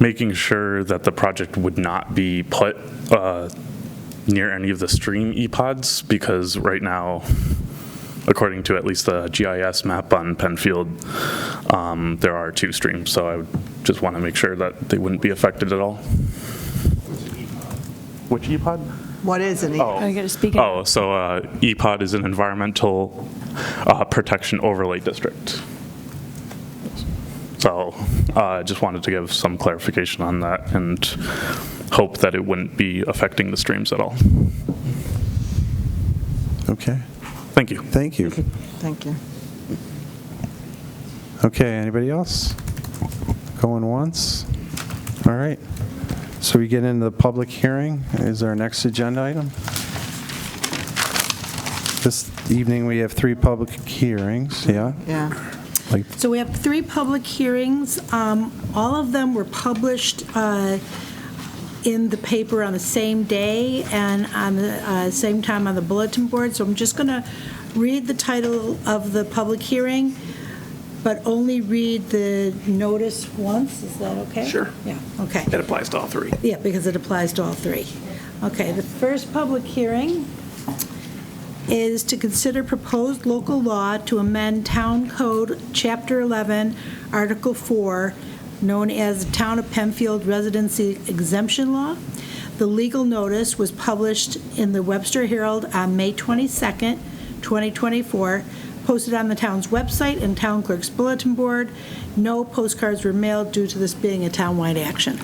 making sure that the project would not be put near any of the stream EPODs, because right now according to at least the GIS map on Penfield, there are 2 streams, so I would just want to make sure that they wouldn't be affected at all. Which EPOD? What is an EPOD? Oh, you got to speak. So EPOD is an environmental protection overlay district. So I just wanted to give some clarification on that and hope that it wouldn't be affecting the streams at all. Okay. Thank you. Thank you. Thank you. Okay, anybody else? Going once? All right. So we get into the public hearing. Is our next agenda item? This evening we have 3 public hearings, yeah? Yeah. So we have 3 public hearings. All of them were published in the paper on the same day and on the same time on the bulletin board. So I'm just going to read the title of the public hearing, but only read the notice once. Is that okay? Sure. Yeah, okay. It applies to all 3. Yeah, because it applies to all 3. Okay, the first public hearing is to consider proposed local law to amend Town Code, Chapter 11, Article 4, known as the Town of Penfield Residency Exemption Law. The legal notice was published in the Webster Herald on May 22nd, 2024, posted on the town's website and town clerk's bulletin board. No postcards were mailed due to this being a townwide action.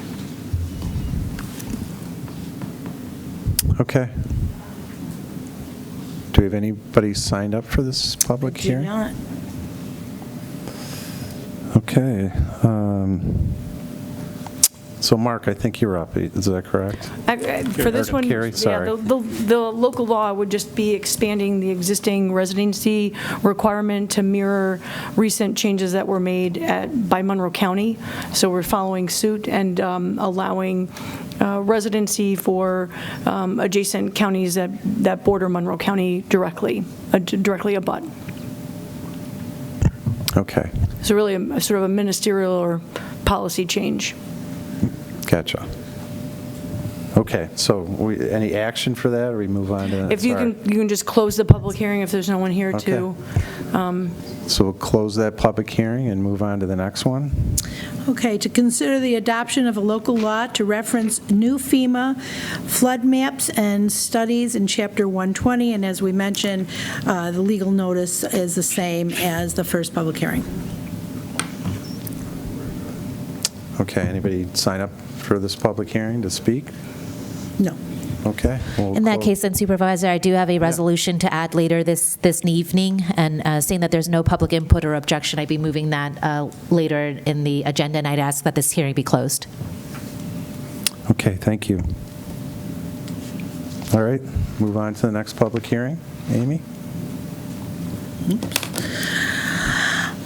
Okay. Do we have anybody signed up for this public hearing? Do not. Okay. So Mark, I think you're up. Is that correct? For this one, Carrie, sorry. yeah, the local law would just be expanding the existing residency requirement to mirror recent changes that were made by Monroe County. So we're following suit and allowing residency for adjacent counties that border Monroe County directly abut. Okay. So really a sort of a ministerial or policy change. Gotcha. Okay, so any action for that, or we move on to? If you can just close the public hearing if there's no one here Okay. to. So we'll close that public hearing and move on to the next one. Okay, to consider the adoption of a local law to reference new FEMA flood maps and studies in Chapter 120, and as we mentioned, the legal notice is the same as the first public hearing. Okay, anybody sign up for this public hearing to speak? No. Okay. we'll In that close- case, then Supervisor, I do have a resolution to add later this evening, and seeing that there's no public input or objection, I'd be moving that later in the agenda, and I'd ask that this hearing be closed. Okay, thank you. All right, move on to the next public hearing. Amy?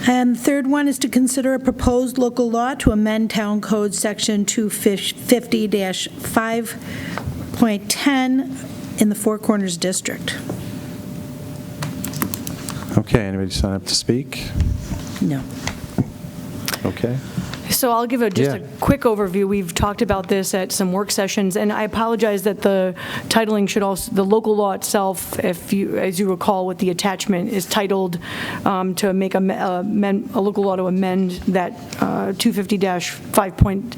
And the third one is to consider a proposed local law to amend Town Code Section 250-5.10 in the Four Corners District. Okay, anybody sign up to speak? No. Okay. So I'll give a quick overview. We've talked about this at some work sessions, and I apologize that the titling should also, the local law itself, if you, as you recall with the attachment, is titled to make a local law to amend that 250-5.10,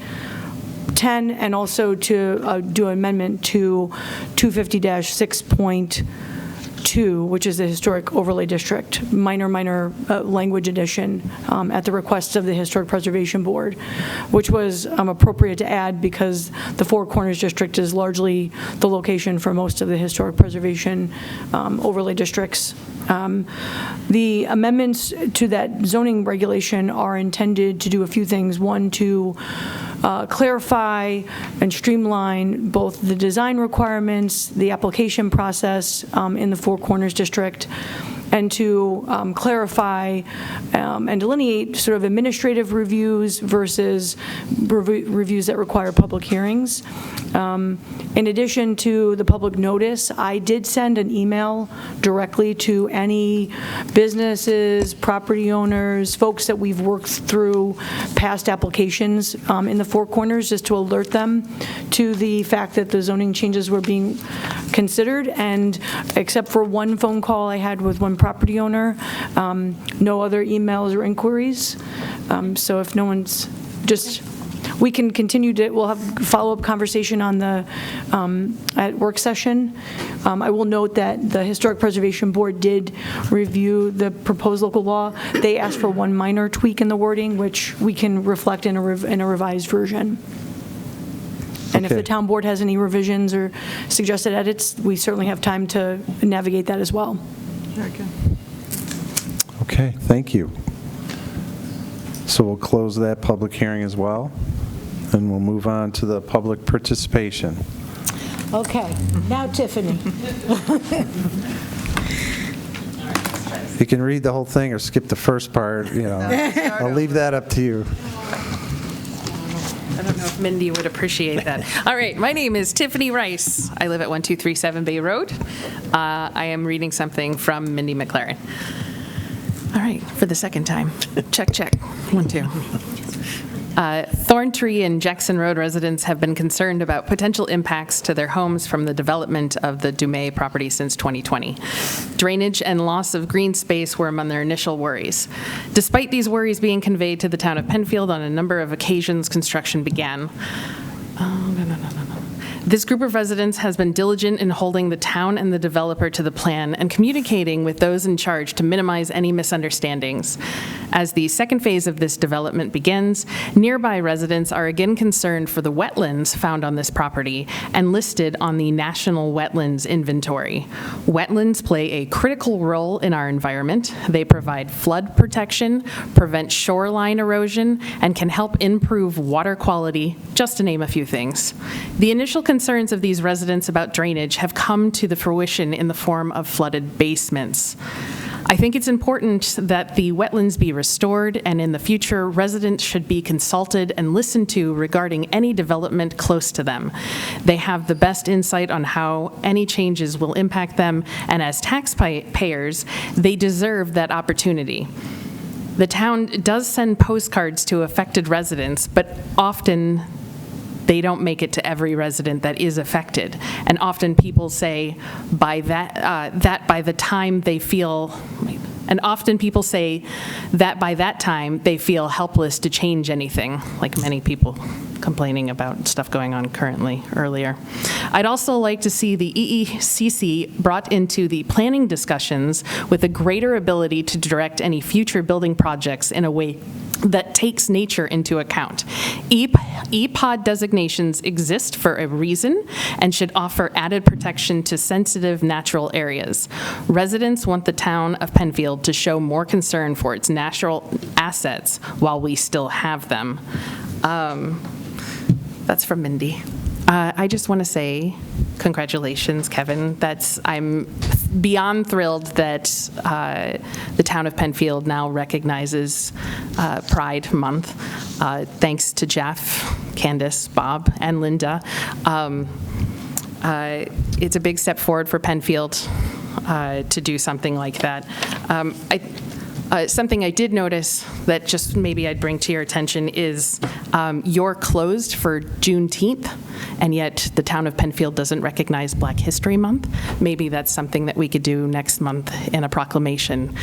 and also to do an amendment to 250-6.2, which is the Historic Overlay District, minor language addition at the request of the Historic Preservation Board, which was appropriate to add because the Four Corners District is largely the location for most of the Historic Preservation overlay districts. The amendments to that zoning regulation are intended to do a few things. One, to clarify and streamline both the design requirements, the application process in the Four Corners District, and to clarify and delineate sort of administrative reviews versus reviews that require public hearings. In addition to the public notice, I did send an email directly to any businesses, property owners, folks that we've worked through past applications in the Four Corners, just to alert them to the fact that the zoning changes were being considered. And except for one phone call I had with one property owner. No other emails or inquiries. So if no one's, we can continue to, we'll have follow-up conversation on the, at work session. I will note that the Historic Preservation Board did review the proposed local law. They asked for one minor tweak in the wording, which we can reflect in a revised version. And if the town board has any revisions or suggested edits, we certainly have time to navigate that as well. Very good. Okay, thank you. So we'll close that public hearing as well, and we'll move on to the public participation. Okay, now Tiffany. You can read the whole thing or skip the first part, you know. I'll leave that up to you. I don't know if Mindy would appreciate that. All right, my name is Tiffany Rice. I live at 1237 Bay Road. I am reading something from Mindy McLaren. All right, for the second time. Check, check. 1, 2. Thorntree and Jackson Road residents have been concerned about potential impacts to their homes from the development of the Dumais property since 2020. Drainage and loss of green space were among their initial worries. Despite these worries being conveyed to the town of Penfield on a number of occasions, construction began. This group of residents has been diligent in holding the town and the developer to the plan and communicating with those in charge to minimize any misunderstandings. As the second phase of this development begins, nearby residents are again concerned for the wetlands found on this property and listed on the National Wetlands Inventory. Wetlands play a critical role in our environment. They provide flood protection, prevent shoreline erosion, and can help improve water quality, just to name a few things. The initial concerns of these residents about drainage have come to the fruition in the form of flooded basements. I think it's important that the wetlands be restored, and in the future, residents should be consulted and listened to regarding any development close to them. They have the best insight on how any changes will impact them, and as taxpayers, they deserve that opportunity. The town does send postcards to affected residents, but often they don't make it to every resident that is affected. And often people say by that by the time they feel, and often people say that by that time they feel helpless to change anything, like many people complaining about stuff going on currently earlier. I'd also like to see the EECC brought into the planning discussions with a greater ability to direct any future building projects in a way that takes nature into account. EPOD designations exist for a reason and should offer added protection to sensitive natural areas. Residents want the town of Penfield to show more concern for its natural assets while we still have them. That's from Mindy. I just want to say congratulations, Kevin. I'm beyond thrilled that the town of Penfield now recognizes Pride Month. Thanks to Jeff, Candace, Bob, and Linda. It's a big step forward for Penfield to do something like that. Something I did notice that just maybe I'd bring to your attention is you're closed for Juneteenth, and yet the town of Penfield doesn't recognize Black History Month. Maybe that's something that we could do next month in a proclamation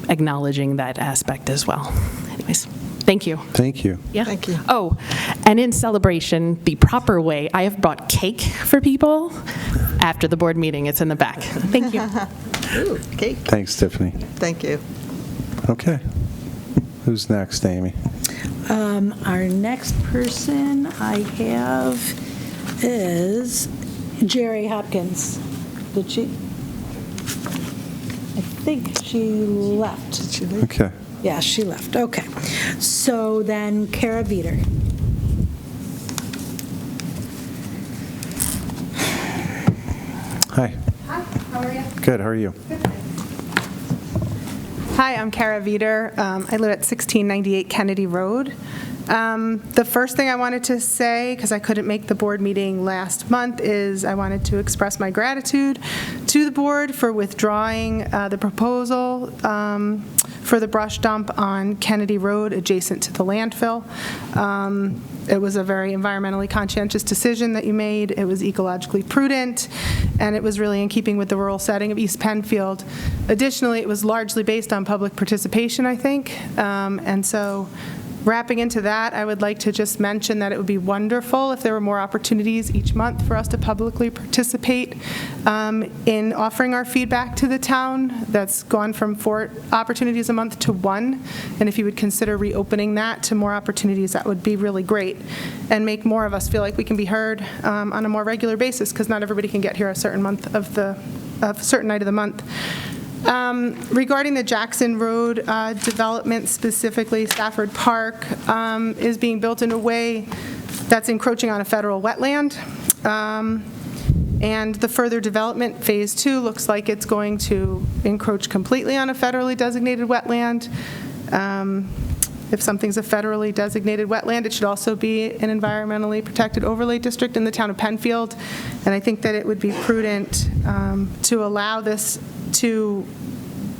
acknowledging that aspect as well. Anyways, thank you. Thank you. Yeah. Thank you. Oh, and in celebration, the proper way, I have brought cake for people after the board meeting. It's in the back. Thank you. Ooh, cake. Thanks, Tiffany. Thank you. Okay. Who's next, Amy? Our next person I have is Jerry Hopkins. Did she? I think she left. Did she leave? Okay. Yeah, she left. Okay. So then Kara Veter. Hi. Hi, how are you? Good, how are you? Good. Hi, I'm Kara Veter. I live at 1698 Kennedy Road. The first thing I wanted to say, because I couldn't make the board meeting last month, is I wanted to express my gratitude to the board for withdrawing the proposal for the brush dump on Kennedy Road adjacent to the landfill. It was a very environmentally conscientious decision that you made. It was ecologically prudent, and it was really in keeping with the rural setting of East Penfield. Additionally, it was largely based on public participation, I think, and so wrapping into that, I would like to just mention that it would be wonderful if there were more opportunities each month for us to publicly participate in offering our feedback to the town. That's gone from 4 opportunities a month to 1, and if you would consider reopening that to more opportunities, that would be really great, and make more of us feel like we can be heard on a more regular basis, because not everybody can get here a certain month of a certain night of the month. Regarding the Jackson Road development, specifically Stafford Park, is being built in a way that's encroaching on a federal wetland. And the further development, Phase 2, looks like it's going to encroach completely on a federally designated wetland. If something's a federally designated wetland, it should also be an environmentally protected overlay district in the town of Penfield. And I think that it would be prudent to allow this to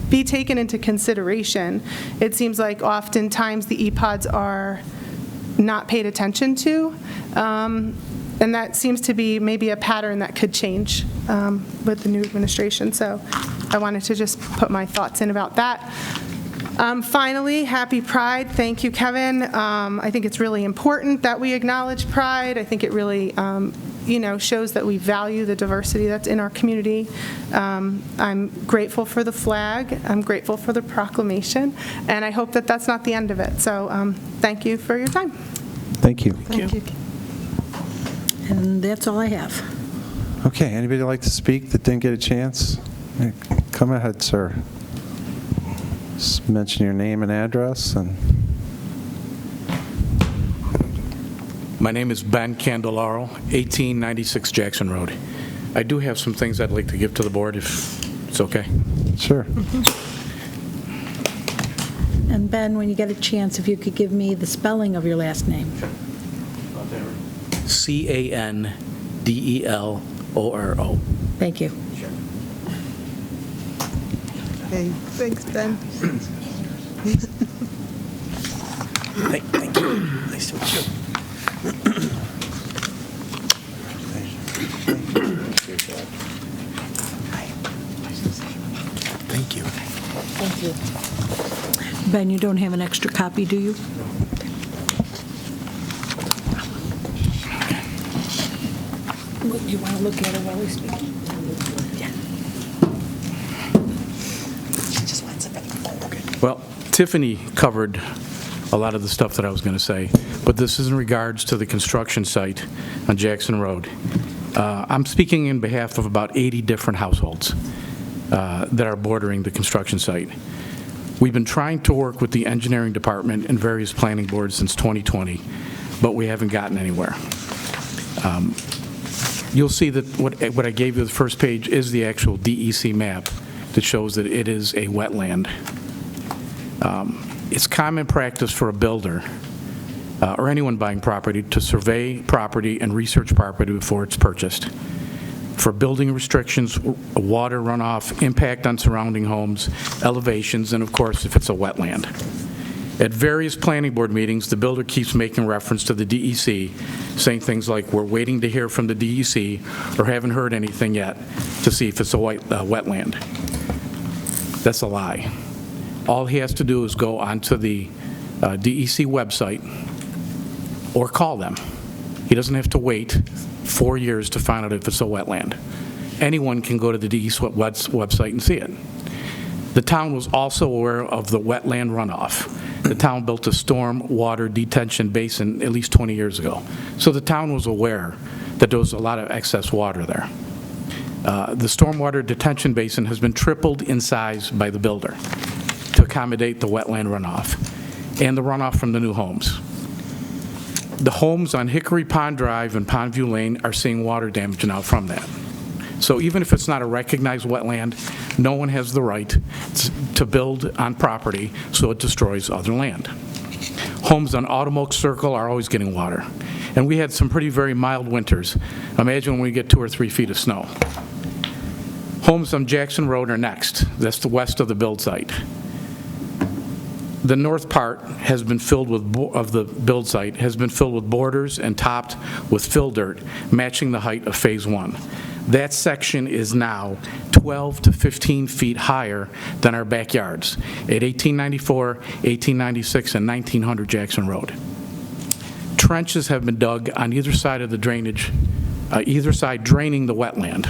be taken into consideration. It seems like oftentimes the EPODs are not paid attention to, and that seems to be maybe a pattern that could change with the new administration. So I wanted to just put my thoughts in about that. Finally, happy Pride. Thank you, Kevin. I think it's really important that we acknowledge Pride. I think it really shows that we value the diversity that's in our community. I'm grateful for the flag. I'm grateful for the proclamation, and I hope that that's not the end of it. So thank you for your time. Thank you. Thank you. And that's all I have. Okay, anybody like to speak that didn't get a chance? Come ahead, sir. Just mention your name and address. And my name is Ben Candelaro, 1896 Jackson Road. I do have some things I'd like to give to the board, if it's okay. Sure. And Ben, when you get a chance, if you could give me the spelling of your last name. Candeloro. Thank you. Okay, thanks, Ben. Thank you. Nice to meet you. Thank you. Thank you. Ben, you don't have an extra copy, do you? Do you want to look at it while we speak? Yeah. She just wants it. Okay. Well, Tiffany covered a lot of the stuff that I was going to say, but this is in regards to the construction site on Jackson Road. I'm speaking in behalf of about 80 different households that are bordering the construction site. We've been trying to work with the engineering department and various planning boards since 2020, but we haven't gotten anywhere. You'll see that what I gave you the first page is the actual DEC map that shows that it is a wetland. It's common practice for a builder or anyone buying property to survey property and research property before it's purchased. For building restrictions, water runoff, impact on surrounding homes, elevations, and of course, if it's a wetland. At various planning board meetings, the builder keeps making reference to the DEC, saying things like, we're waiting to hear from the DEC, or haven't heard anything yet to see if it's a wetland. That's a lie. All he has to do is go onto the DEC website or call them. He doesn't have to wait 4 years to find out if it's a wetland. Anyone can go to the DEC website and see it. The town was also aware of the wetland runoff. The town built a storm water detention basin at least 20 years ago. So the town was aware that there was a lot of excess water there. The stormwater detention basin has been tripled in size by the builder to accommodate the wetland runoff and the runoff from the new homes. The homes on Hickory Pond Drive and Pondview Lane are seeing water damage now from that. So even if it's not a recognized wetland, no one has the right to build on property so it destroys other land. Homes on Autumn Circle are always getting water. And we had some very mild winters. Imagine when we get 2 or 3 feet of snow. Homes on Jackson Road are next. That's the west of the build site. The north part has been filled with, of the build site, has been filled with borders and topped with fill dirt, matching the height of Phase 1. That section is now 12 to 15 feet higher than our backyards at 1894, 1896, and 1900 Jackson Road. Trenches have been dug on either side of the drainage, either side draining the wetland.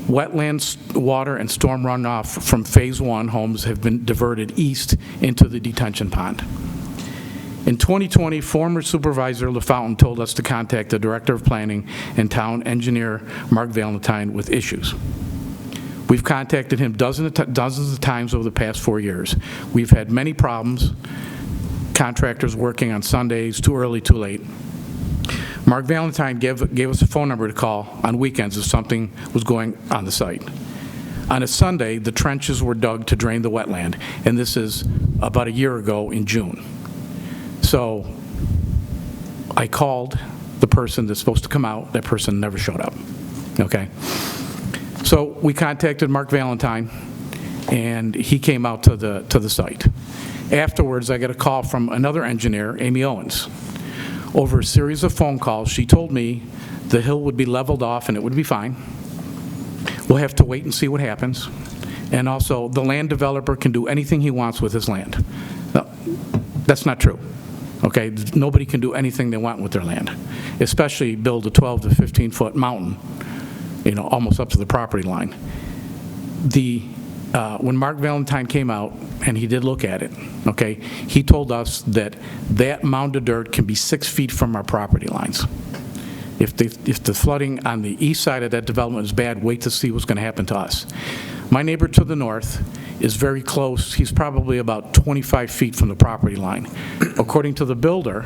Wetlands, water, and storm runoff from Phase 1 homes have been diverted east into the detention pond. In 2020, former Supervisor LaFountain told us to contact the Director of Planning and Town Engineer Mark Valentine with issues. We've contacted him dozens of times over the past 4 years. We've had many problems, contractors working on Sundays, too early, too late. Mark Valentine gave us a phone number to call on weekends if something was going on the site. On a Sunday, the trenches were dug to drain the wetland, and this is about a year ago in June. So I called the person that's supposed to come out. That person never showed up, okay? So we contacted Mark Valentine, and he came out to the site. Afterwards, I got a call from another engineer, Amy Owens. Over a series of phone calls, she told me the hill would be leveled off and it would be fine. We'll have to wait and see what happens. And also, the land developer can do anything he wants with his land. No, that's not true. Okay, nobody can do anything they want with their land, especially build a 12 to 15-foot mountain, you know, almost up to the property line. When Mark Valentine came out, and he did look at it, okay, he told us that that mound of dirt can be 6 feet from our property lines. If the flooding on the east side of that development is bad, wait to see what's going to happen to us. My neighbor to the north is very close. He's probably about 25 feet from the property line. According to the builder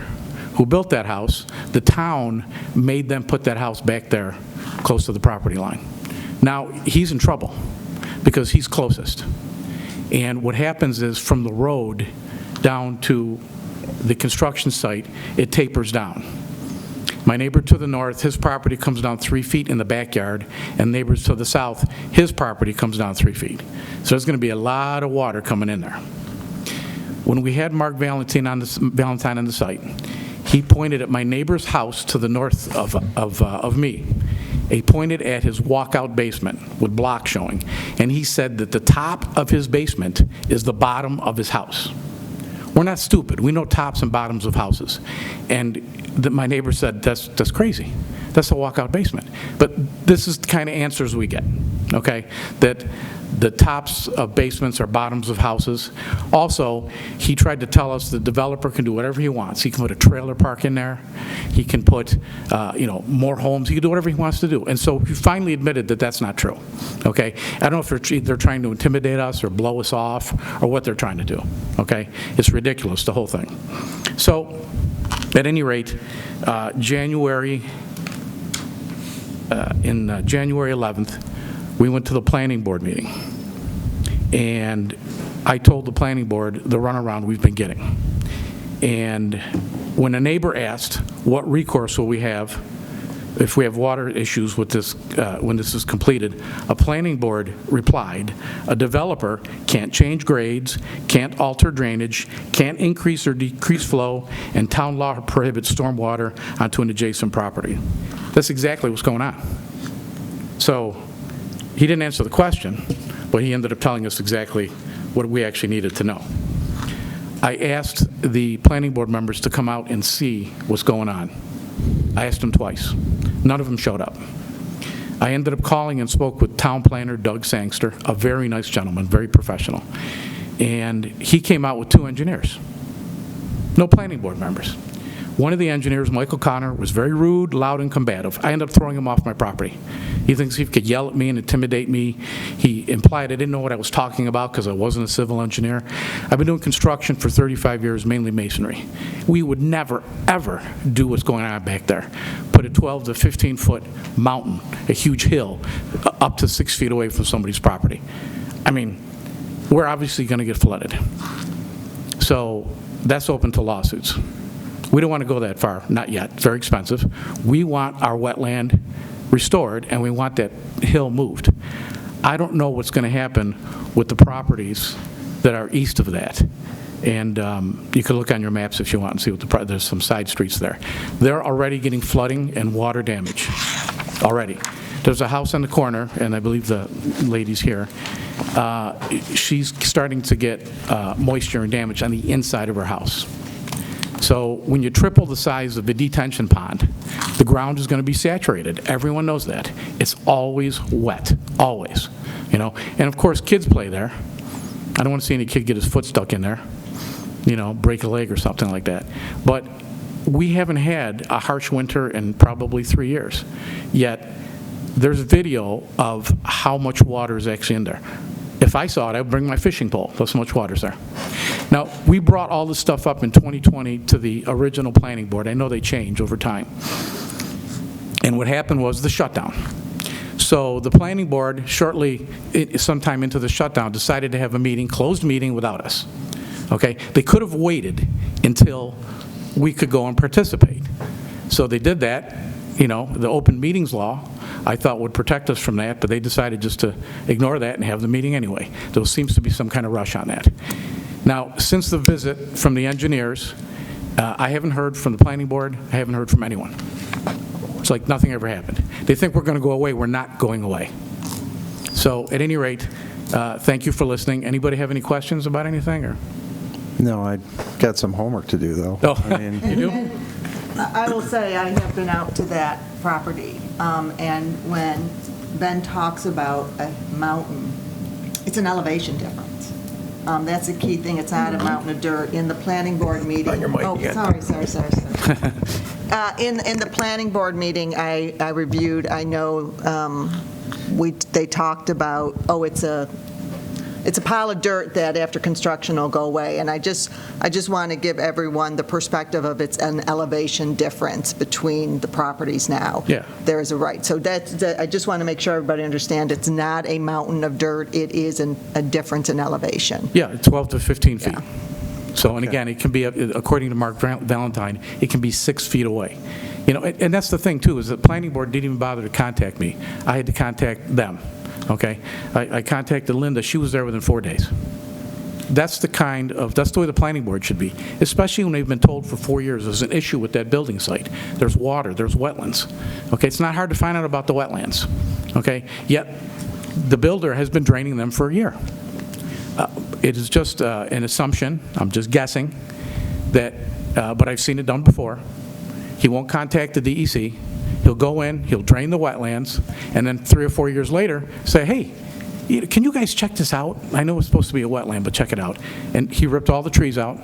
who built that house, the town made them put that house back there close to the property line. Now, he's in trouble because he's closest. And what happens is from the road down to the construction site, it tapers down. My neighbor to the north, his property comes down 3 feet in the backyard, and neighbors to the south, his property comes down 3 feet. So there's going to be a lot of water coming in there. When we had Mark Valentine on the site, he pointed at my neighbor's house to the north of me. He pointed at his walkout basement with blocks showing, and he said that the top of his basement is the bottom of his house. We're not stupid. We know tops and bottoms of houses. And my neighbor said, that's crazy. That's a walkout basement. But this is the kind of answers we get, okay? That the tops of basements are bottoms of houses. Also, he tried to tell us the developer can do whatever he wants. He can put a trailer park in there. He can put, more homes. He can do whatever he wants to do. And so he finally admitted that that's not true, okay? I don't know if they're trying to intimidate us or blow us off or what they're trying to do, okay? It's ridiculous, the whole thing. So, at any rate, January 11th, we went to the planning board meeting, and I told the planning board the runaround we've been getting. And when a neighbor asked, what recourse will we have if we have water issues with this, when this is completed, a planning board replied, a developer can't change grades, can't alter drainage, can't increase or decrease flow, and town law prohibits stormwater onto an adjacent property. That's exactly what's going on. So he didn't answer the question, but he ended up telling us exactly what we actually needed to know. I asked the planning board members to come out and see what's going on. I asked them twice. None of them showed up. I ended up calling and spoke with town planner Doug Sangster, a very nice gentleman, very professional. And he came out with 2 engineers. No planning board members. One of the engineers, Michael Connor, was very rude, loud, and combative. I ended up throwing him off my property. He thinks he could yell at me and intimidate me. He implied I didn't know what I was talking about because I wasn't a civil engineer. I've been doing construction for 35 years, mainly masonry. We would never, ever do what's going on back there. Put a 12 to 15-foot mountain, a huge hill, up to 6 feet away from somebody's property. I mean, we're obviously going to get flooded. So that's open to lawsuits. We don't want to go that far, not yet, it's very expensive. We want our wetland restored, and we want that hill moved. I don't know what's going to happen with the properties that are east of that. And you can look on your maps if you want and see what there's some side streets there. They're already getting flooding and water damage, already. There's a house on the corner, and I believe the lady's here. She's starting to get moisture and damage on the inside of her house. So when you triple the size of the detention pond, the ground is going to be saturated. Everyone knows that. It's always wet, always. You know, and of course kids play there. I don't want to see any kid get his foot stuck in there, you know, break a leg or something like that. But we haven't had a harsh winter in probably 3 years. Yet there's video of how much water is actually in there. If I saw it, I would bring my fishing pole. That's how much water's there. Now, we brought all this stuff up in 2020 to the original planning board. I know they change over time. And what happened was the shutdown. So the planning board, shortly, sometime into the shutdown, decided to have a meeting, closed meeting without us. Okay? They could have waited until we could go and participate. So they did that. You know, the open meetings law, I thought would protect us from that, but they decided just to ignore that and have the meeting anyway. There seems to be some kind of rush on that. Now, since the visit from the engineers, I haven't heard from the planning board, I haven't heard from anyone. It's like nothing ever happened. They think we're going to go away. We're not going away. So at any rate, thank you for listening. Anybody have any questions about anything? Or? No, I got some homework to do, though. Oh, I mean, you do? I will say I have been out to that property, and when Ben talks about a mountain, it's an elevation difference. That's the key thing. It's not a mountain of dirt. In the planning board meeting. On your mic again. Sorry. In the planning board meeting I reviewed, I know they talked about, it's a pile of dirt that after construction will go away. And I just want to give everyone the perspective of it's an elevation difference between the properties now. Yeah. There is a right. So I just want to make sure everybody understands it's not a mountain of dirt. It is a difference in elevation. Yeah, 12 to 15 feet. Yeah. So, and again, it can be, according to Mark Valentine, it can be 6 feet away. You know, and that's the thing, too, is the planning board didn't even bother to contact me. I had to contact them. Okay, I contacted Linda. She was there within 4 days. That's the way the planning board should be, especially when they've been told for 4 years there's an issue with that building site. There's water, there's wetlands. Okay, it's not hard to find out about the wetlands. Okay, yet the builder has been draining them for a year. It is just an assumption, I'm just guessing, that, but I've seen it done before. He won't contact the DEC. He'll go in, he'll drain the wetlands, and then 3 or 4 years later, say, hey, can you guys check this out? I know it's supposed to be a wetland, but check it out. And he ripped all the trees out,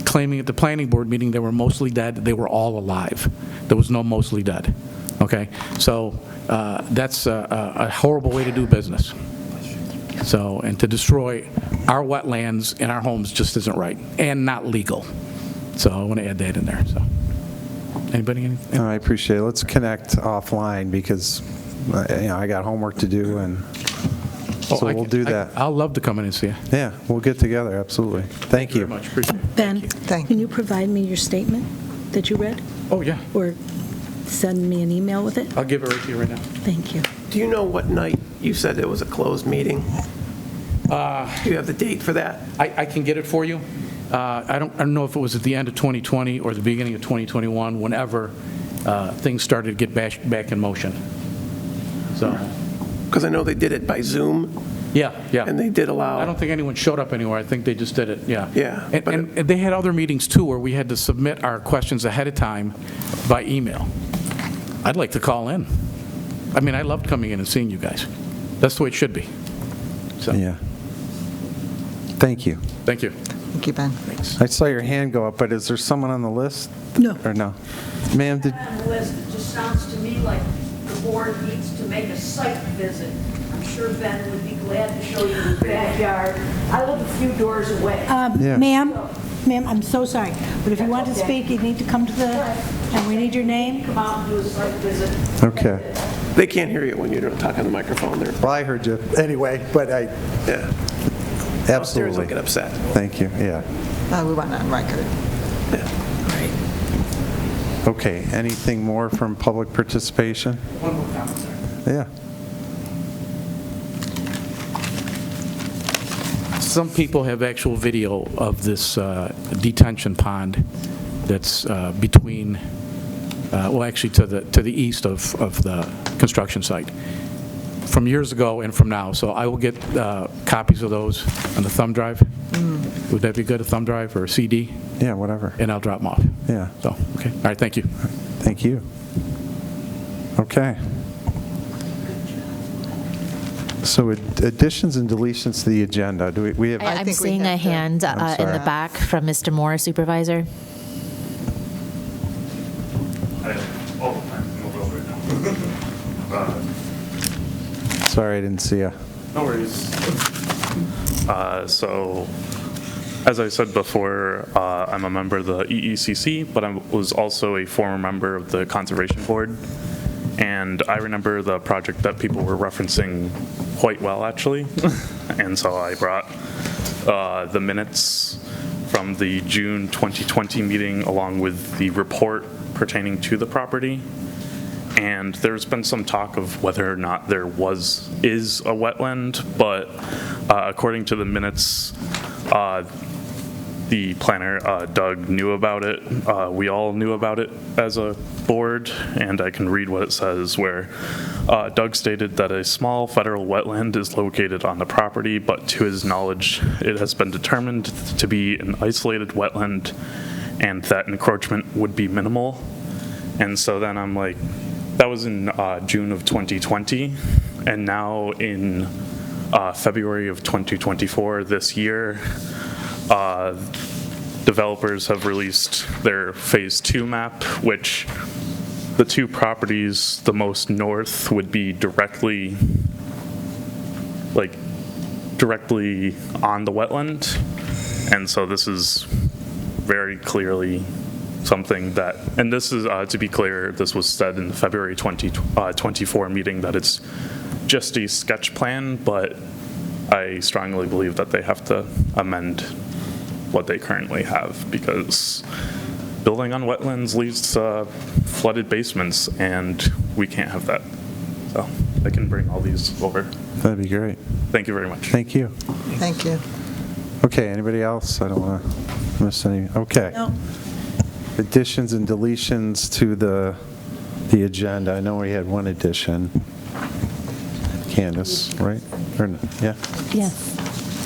claiming at the planning board meeting they were mostly dead. They were all alive. There was no mostly dead. Okay? So that's a horrible way to do business. So, and to destroy our wetlands and our homes just isn't right, and not legal. So I want to add that in there, so. Anybody? Anything? I appreciate it. Let's connect offline because I got homework to do, and so we'll do that. I'll love to come in and see you. Yeah, we'll get together, absolutely. Thank you. Very much. Appreciate it. Ben, can you provide me your statement that you read? Oh, yeah. Or send me an email with it? I'll give it right to you right now. Thank you. Do you know what night you said it was a closed meeting? Do you have the date for that? I can get it for you. I don't know if it was at the end of 2020 or the beginning of 2021, whenever things started to get back in motion. So, because I know they did it by Zoom. Yeah. And they did allow. I don't think anyone showed up anywhere. I think they just did it. Yeah. Yeah. And they had other meetings too, where we had to submit our questions ahead of time by email. I'd like to call in. I mean, I loved coming in and seeing you guys. That's the way it should be. So. Yeah. Thank you. Thank you. Thank you, Ben. Thanks. I saw your hand go up, but is there someone on the list? No. Or no? Ma'am, did... On the list, it just sounds to me like the board needs to make a site visit. I'm sure Ben would be glad to show you his backyard. I live a few doors away. Ma'am, I'm so sorry, but if you want to speak, you need to come to and we need your name. Come out and do a site visit. Okay. They can't hear you when you don't talk on the microphone there. Well, I heard you anyway, but Yeah. Absolutely. will get upset. Thank you, yeah. We want it on record. Okay, anything more from public participation? One more comment, sir. Yeah. Some people have actual video of this detention pond that's between, well, actually to the east of the construction site, from years ago and from now. So I will get copies of those on the thumb drive. Would that be good, a thumb drive or a CD? Yeah, whatever. And I'll drop them off. Yeah. So, okay. All right, thank you. Thank you. Okay. So additions and deletions to the agenda. Do we have? I'm seeing a hand in the back from Mr. Moore, Supervisor. Sorry, I didn't see you. No worries. So, as I said before, I'm a member of the EECC, but I was also a former member of the Conservation Board. And I remember the project that people were referencing quite well, actually. And so I brought the minutes from the June 2020 meeting along with the report pertaining to the property. And there's been some talk of whether or not there is a wetland, but according to the minutes, the planner, Doug, knew about it. We all knew about it as a board, and I can read what it says, where Doug stated that a small federal wetland is located on the property, but to his knowledge, it has been determined to be an isolated wetland and that encroachment would be minimal. And so then I'm like, that was in June of 2020, and now in February of 2024, this year, developers have released their Phase 2 map, which the two properties, the most north would be directly on the wetland. And so this is very clearly something that, and this is, to be clear, this was said in the February 2024 meeting that it's just a sketch plan, but I strongly believe that they have to amend what they currently have, because building on wetlands leads to flooded basements, and we can't have that. So I can bring all these over. That'd be great. Thank you very much. Thank you. Thank you. Okay, anybody else? I don't want to miss any. Okay. No. Additions and deletions to the agenda. I know we had one addition. Candace, right? Or no? Yeah? Yes.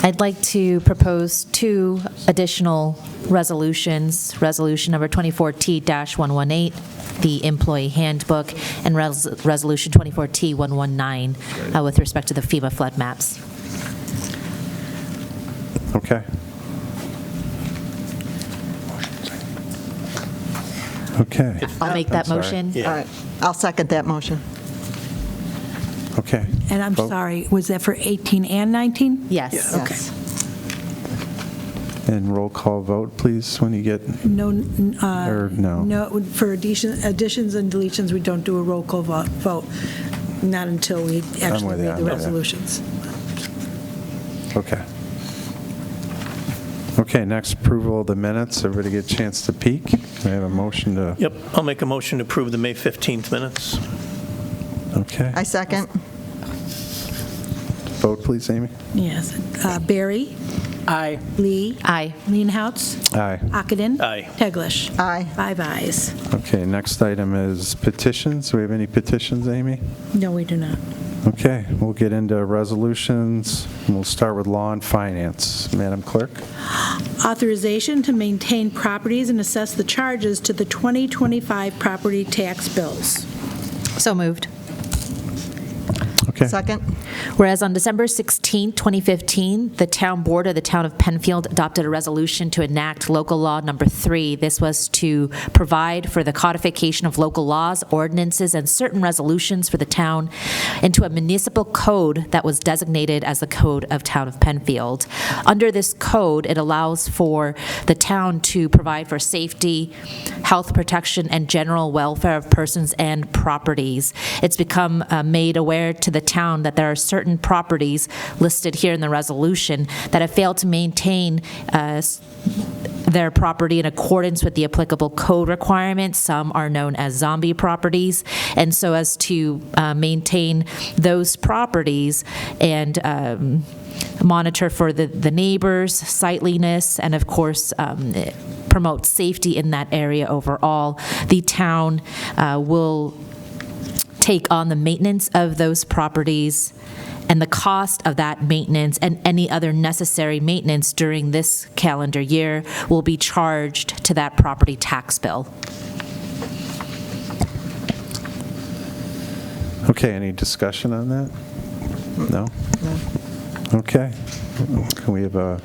I'd like to propose two additional resolutions. Resolution number 24T-118, the employee handbook, and resolution 24T-119 with respect to the FEMA flood maps. Okay. Okay. I'll make that motion. All right. I'll second that motion. Okay. And I'm sorry, was that for 18 and 19? Yes. Okay. And roll call vote, please, when you get, No, or no? no, for additions and deletions, we don't do a roll call vote, not until we actually with you, read I'm the with you. resolutions. Okay. Okay, next, approval of the minutes. Everybody get a chance to peek. I have a motion to... Yep, I'll make a motion to approve the May 15th minutes. Okay. I second. Vote, please, Amy. Yes. Barry? Aye. Lee? Aye. Leenhouts? Aye. Ockenden? Aye. Teglash? Aye. 5 ayes. Okay, next item is petitions. Do we have any petitions, Amy? No, we do not. Okay, we'll get into resolutions. We'll start with law and finance. Madam Clerk? Authorization to maintain properties and assess the charges to the 2025 property tax bills. So moved. Okay. Second. Whereas on December 16, 2015, the Town Board of the Town of Penfield adopted a resolution to enact Local Law Number 3. This was to provide for the codification of local laws, ordinances, and certain resolutions for the town into a municipal code that was designated as the Code of Town of Penfield. Under this code, it allows for the town to provide for safety, health protection, and general welfare of persons and properties. It's become made aware to the town that there are certain properties listed here in the resolution that have failed to maintain their property in accordance with the applicable code requirements. Some are known as zombie properties. And so as to maintain those properties and monitor for the neighbors, sightliness, and of course, promote safety in that area overall, the town will take on the maintenance of those properties, and the cost of that maintenance and any other necessary maintenance during this calendar year will be charged to that property tax bill. Okay, any discussion on that? No? Okay. Can we have a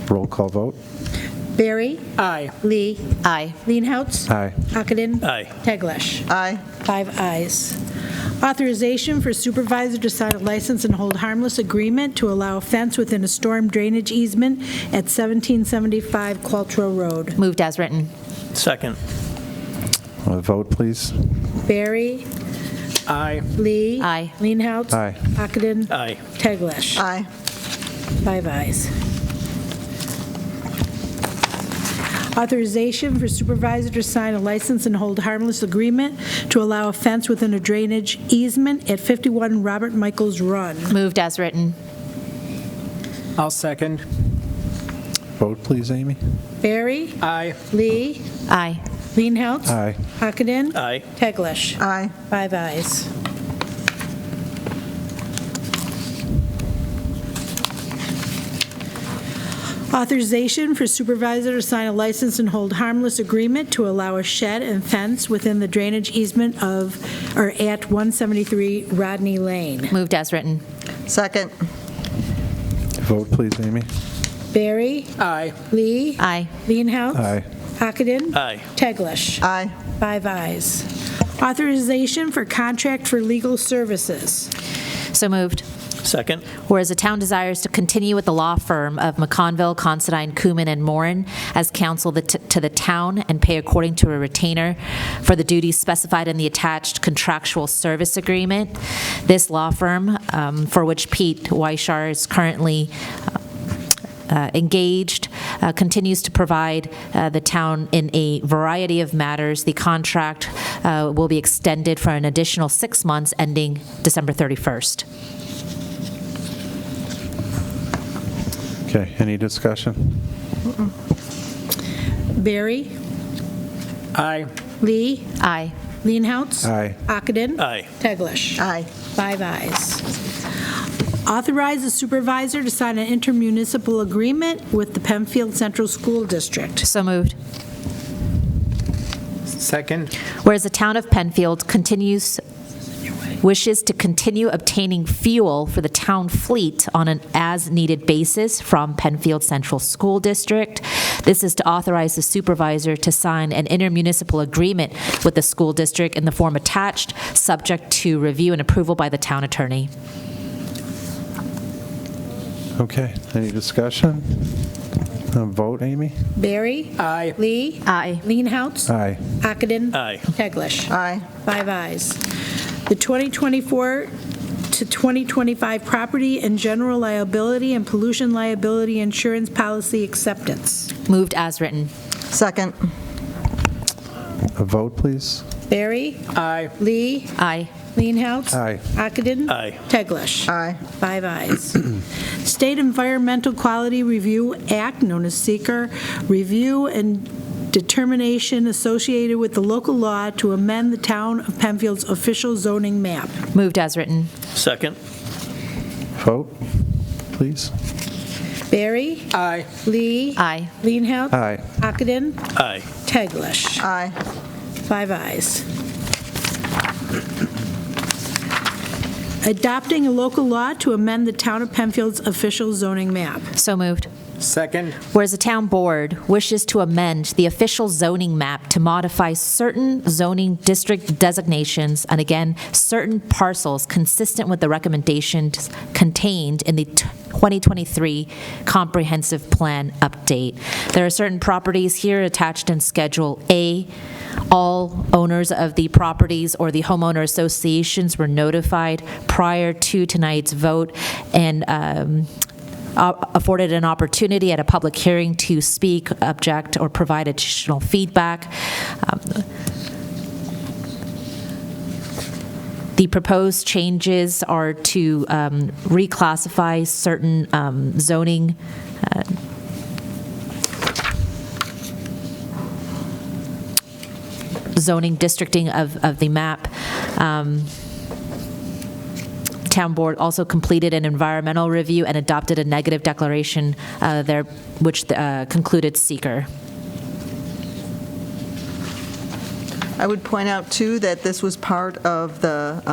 roll call vote? Barry? Aye. Lee? Aye. Leenhouts? Aye. Ockenden? Aye. Teglash? Aye. 5 ayes. Authorization for supervisor to sign a license and hold harmless agreement to allow a fence within a storm drainage easement at 1775 Qualtrough Road. Moved as written. Second. A vote, please. Barry? Aye. Lee? Aye. Leenhouts? Aye. Ockenden? Aye. Teglash? Aye. 5 ayes. Authorization for supervisor to sign a license and hold harmless agreement to allow a fence within a drainage easement at 51 Robert Michaels Run. Moved as written. I'll second. Vote, please, Amy. Barry? Aye. Lee? Aye. Leenhouts? Aye. Ockenden? Aye. Teglash? Aye. 5 ayes. Authorization for supervisor to sign a license and hold harmless agreement to allow a shed and fence within the drainage easement of, or at 173 Rodney Lane. Moved as written. Second. Vote, please, Amy. Barry? Aye. Lee? Aye. Leenhouts? Aye. Ockenden? Aye. Teglash? Aye. 5 ayes. Authorization for contract for legal services. So moved. Second. Whereas the town desires to continue with the law firm of McConville, Considine, Cooman, and Morin as counsel to the town and pay according to a retainer for the duties specified in the attached contractual service agreement. This law firm, for which Pete Weishar is currently engaged, continues to provide the town in a variety of matters. The contract will be extended for an additional 6 months ending December 31st. Okay, any discussion? Barry? Aye. Lee? Aye. Leenhouts? Aye. Ockenden? Aye. Teglash? Aye. 5 ayes. Authorize the supervisor to sign an intermunicipal agreement with the Penfield Central School District. So moved. Second. Whereas the town of Penfield wishes to continue obtaining fuel for the town fleet on an as-needed basis from Penfield Central School District. This is to authorize the supervisor to sign an intermunicipal agreement with the school district in the form attached, subject to review and approval by the town attorney. Okay, any discussion? Vote, Amy? Barry? Aye. Lee? Aye. Leenhouts? Aye. Ockenden? Aye. Teglash? Aye. 5 ayes. The 2024 to 2025 property and general liability and pollution liability insurance policy acceptance. Moved as written. Second. A vote, please. Barry? Aye. Lee? Aye. Leenhouts? Aye. Ockenden? Aye. Teglash? Aye. 5 ayes. State Environmental Quality Review Act, known as SEQR, review and determination associated with the local law to amend the Town of Penfield's official zoning map. Moved as written. Second. Vote, please. Barry? Aye. Lee? Aye. Leenhouts? Aye. Ockenden? Aye. Teglash? Aye. 5 ayes. Adopting a local law to amend the Town of Penfield's official zoning map. So moved. Second. Whereas the town board wishes to amend the official zoning map to modify certain zoning district designations and again, certain parcels consistent with the recommendations contained in the 2023 comprehensive plan update. There are certain properties here attached in Schedule A. All owners of the properties or the homeowner associations were notified prior to tonight's vote and afforded an opportunity at a public hearing to speak, object, or provide additional feedback. The proposed changes are to reclassify certain zoning districting of the map. Town board also completed an environmental review and adopted a negative declaration there, which concluded seeker. I would point out, too, that this was part of the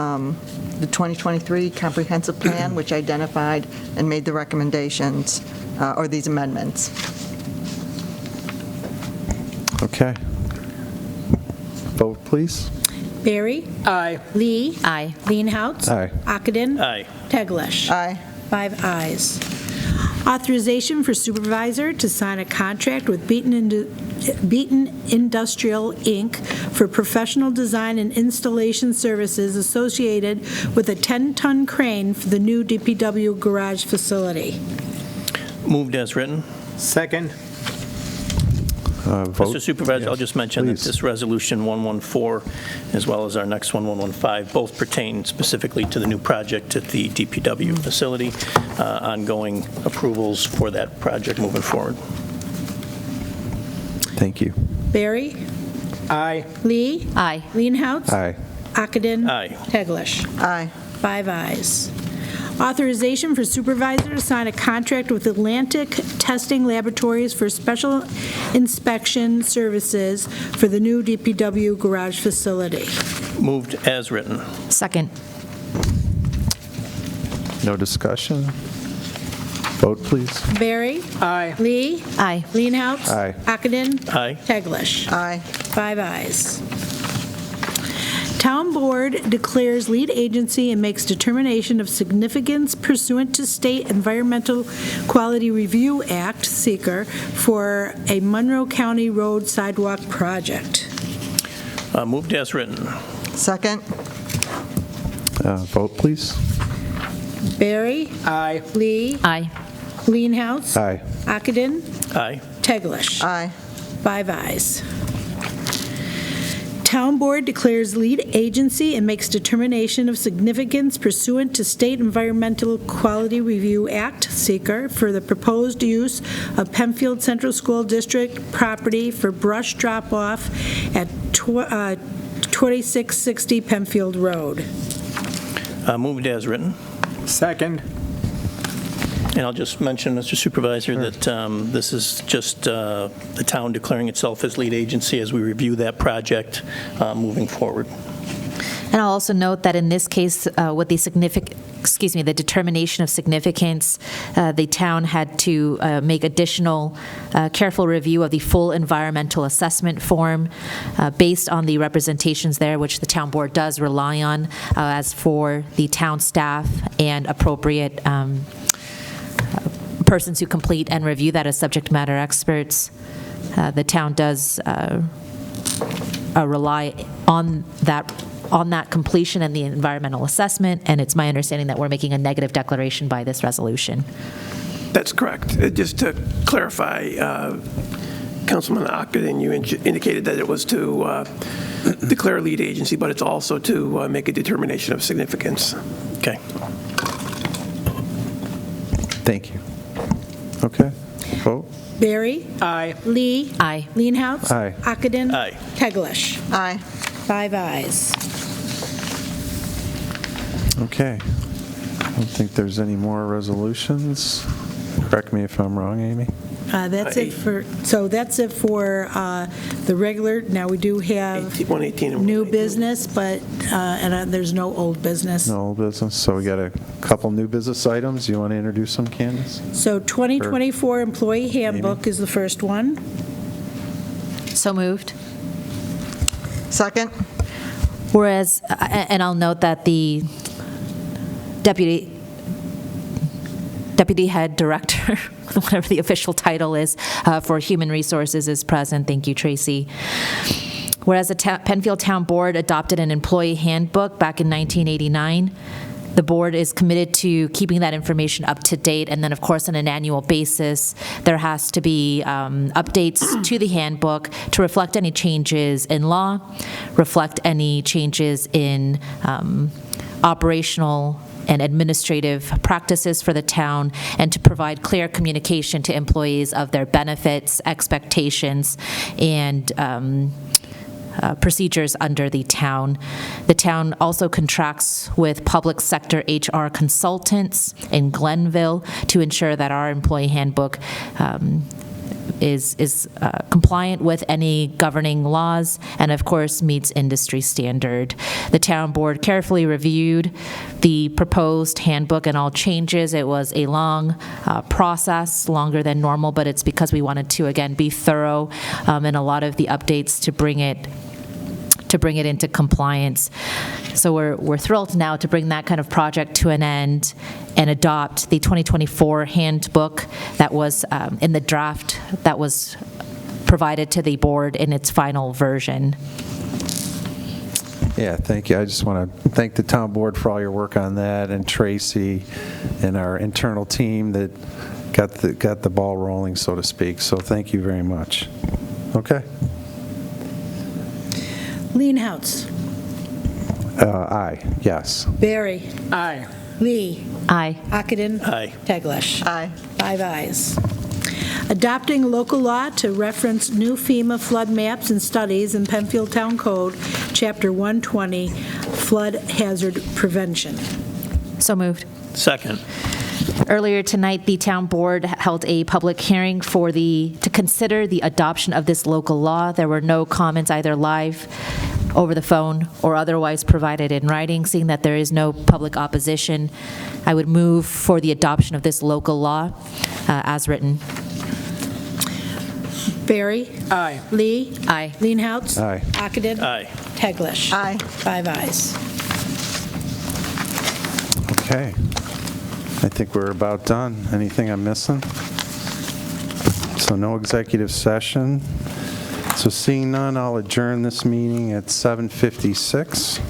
2023 comprehensive plan, which identified and made the recommendations, or these amendments. Okay. Vote, please. Barry? Aye. Lee? Aye. Leenhouts? Aye. Ockenden? Aye. Teglash? Aye. 5 ayes. Authorization for supervisor to sign a contract with Beaton Industrial, Inc. for professional design and installation services associated with a 10-ton crane for the new DPW garage facility. Moved as written. Second. Vote. Mr. Supervisor, I'll just mention that please. this Resolution 114, as well as our next one, 115, both pertain specifically to the new project at the DPW facility, ongoing approvals for that project moving forward. Thank you. Barry? Aye. Lee? Aye. Leenhouts? Aye. Ockenden? Aye. Teglash? Aye. 5 ayes. Authorization for supervisor to sign a contract with Atlantic Testing Laboratories for special inspection services for the new DPW garage facility. Moved as written. Second. No discussion? Vote, please. Barry? Aye. Lee? Aye. Leenhouts? Aye. Ockenden? Aye. Teglash? Aye. 5 ayes. Town Board declares lead agency and makes determination of significance pursuant to State Environmental Quality Review Act, seeker, for a Monroe County Road sidewalk project. Moved as written. Second. Vote, please. Barry? Aye. Lee? Aye. Leenhouts? Aye. Ockenden? Aye. Teglash? Aye. 5 ayes. Town Board declares lead agency and makes determination of significance pursuant to State Environmental Quality Review Act, seeker, for the proposed use of Penfield Central School District property for brush drop-off at 2660 Penfield Road. Moved as written. Second. And I'll just mention, Mr. Supervisor, that this is just the town declaring itself as lead agency as we review that project moving forward. And I'll also note that in this case, with the determination of significance, the town had to make additional careful review of the full environmental assessment form based on the representations there, which the town board does rely on as for the town staff and appropriate persons who complete and review that as subject matter experts. The town does rely on that completion and the environmental assessment, and it's my understanding that we're making a negative declaration by this resolution. That's correct. Just to clarify, Councilman Ockenden, you indicated that it was to declare lead agency, but it's also to make a determination of significance. Okay. Thank you. Okay. Vote. Barry? Aye. Lee? Aye. Leenhouts? Aye. Ockenden? Aye. Teglash? Aye. 5 ayes. Okay. I don't think there's any more resolutions. Correct me if I'm wrong, Amy. That's it for, so that's it for the regular. Now, we do have 118 and new business, but, and there's no old business. No old business, so we got a couple new business items. You want to introduce them, Candace? So 2024 Employee Handbook is the first one. So moved. Second. Whereas, and I'll note that the deputy head director, whatever the official title is, for Human Resources is present. Thank you, Tracy. Whereas the Penfield Town Board adopted an employee handbook back in 1989, the board is committed to keeping that information up to date, and then, of course, on an annual basis, there has to be updates to the handbook to reflect any changes in law, reflect any changes in operational and administrative practices for the town, and to provide clear communication to employees of their benefits, expectations, and procedures under the town. The town also contracts with public sector HR consultants in Glenville to ensure that our employee handbook is compliant with any governing laws and, of course, meets industry standard. The town board carefully reviewed the proposed handbook and all changes. It was a long process, longer than normal, but it's because we wanted to, again, be thorough in a lot of the updates to bring it into compliance. So we're thrilled now to bring that kind of project to an end and adopt the 2024 handbook that was in the draft that was provided to the board in its final version. Yeah, thank you. I just want to thank the town board for all your work on that, and Tracy and our internal team that got the ball rolling, so to speak. So thank you very much. Okay. Leenhouts. Aye, yes. Barry. Aye. Lee. Aye. Ockenden. Aye. Teglash. Aye. 5 ayes. Adopting local law to reference new FEMA flood maps and studies in Penfield Town Code, Chapter 120, Flood Hazard Prevention. So moved. Second. Earlier tonight, the town board held a public hearing to consider the adoption of this local law. There were no comments either live, over the phone, or otherwise provided in writing. Seeing that there is no public opposition, I would move for the adoption of this local law as written. Barry. Aye. Lee. Aye. Leenhouts. Aye. Ockenden. Aye. Teglash. Aye. 5 ayes. Okay. I think we're about done. Anything I'm missing? So no executive session. So seeing none, I'll adjourn this meeting at 7:56.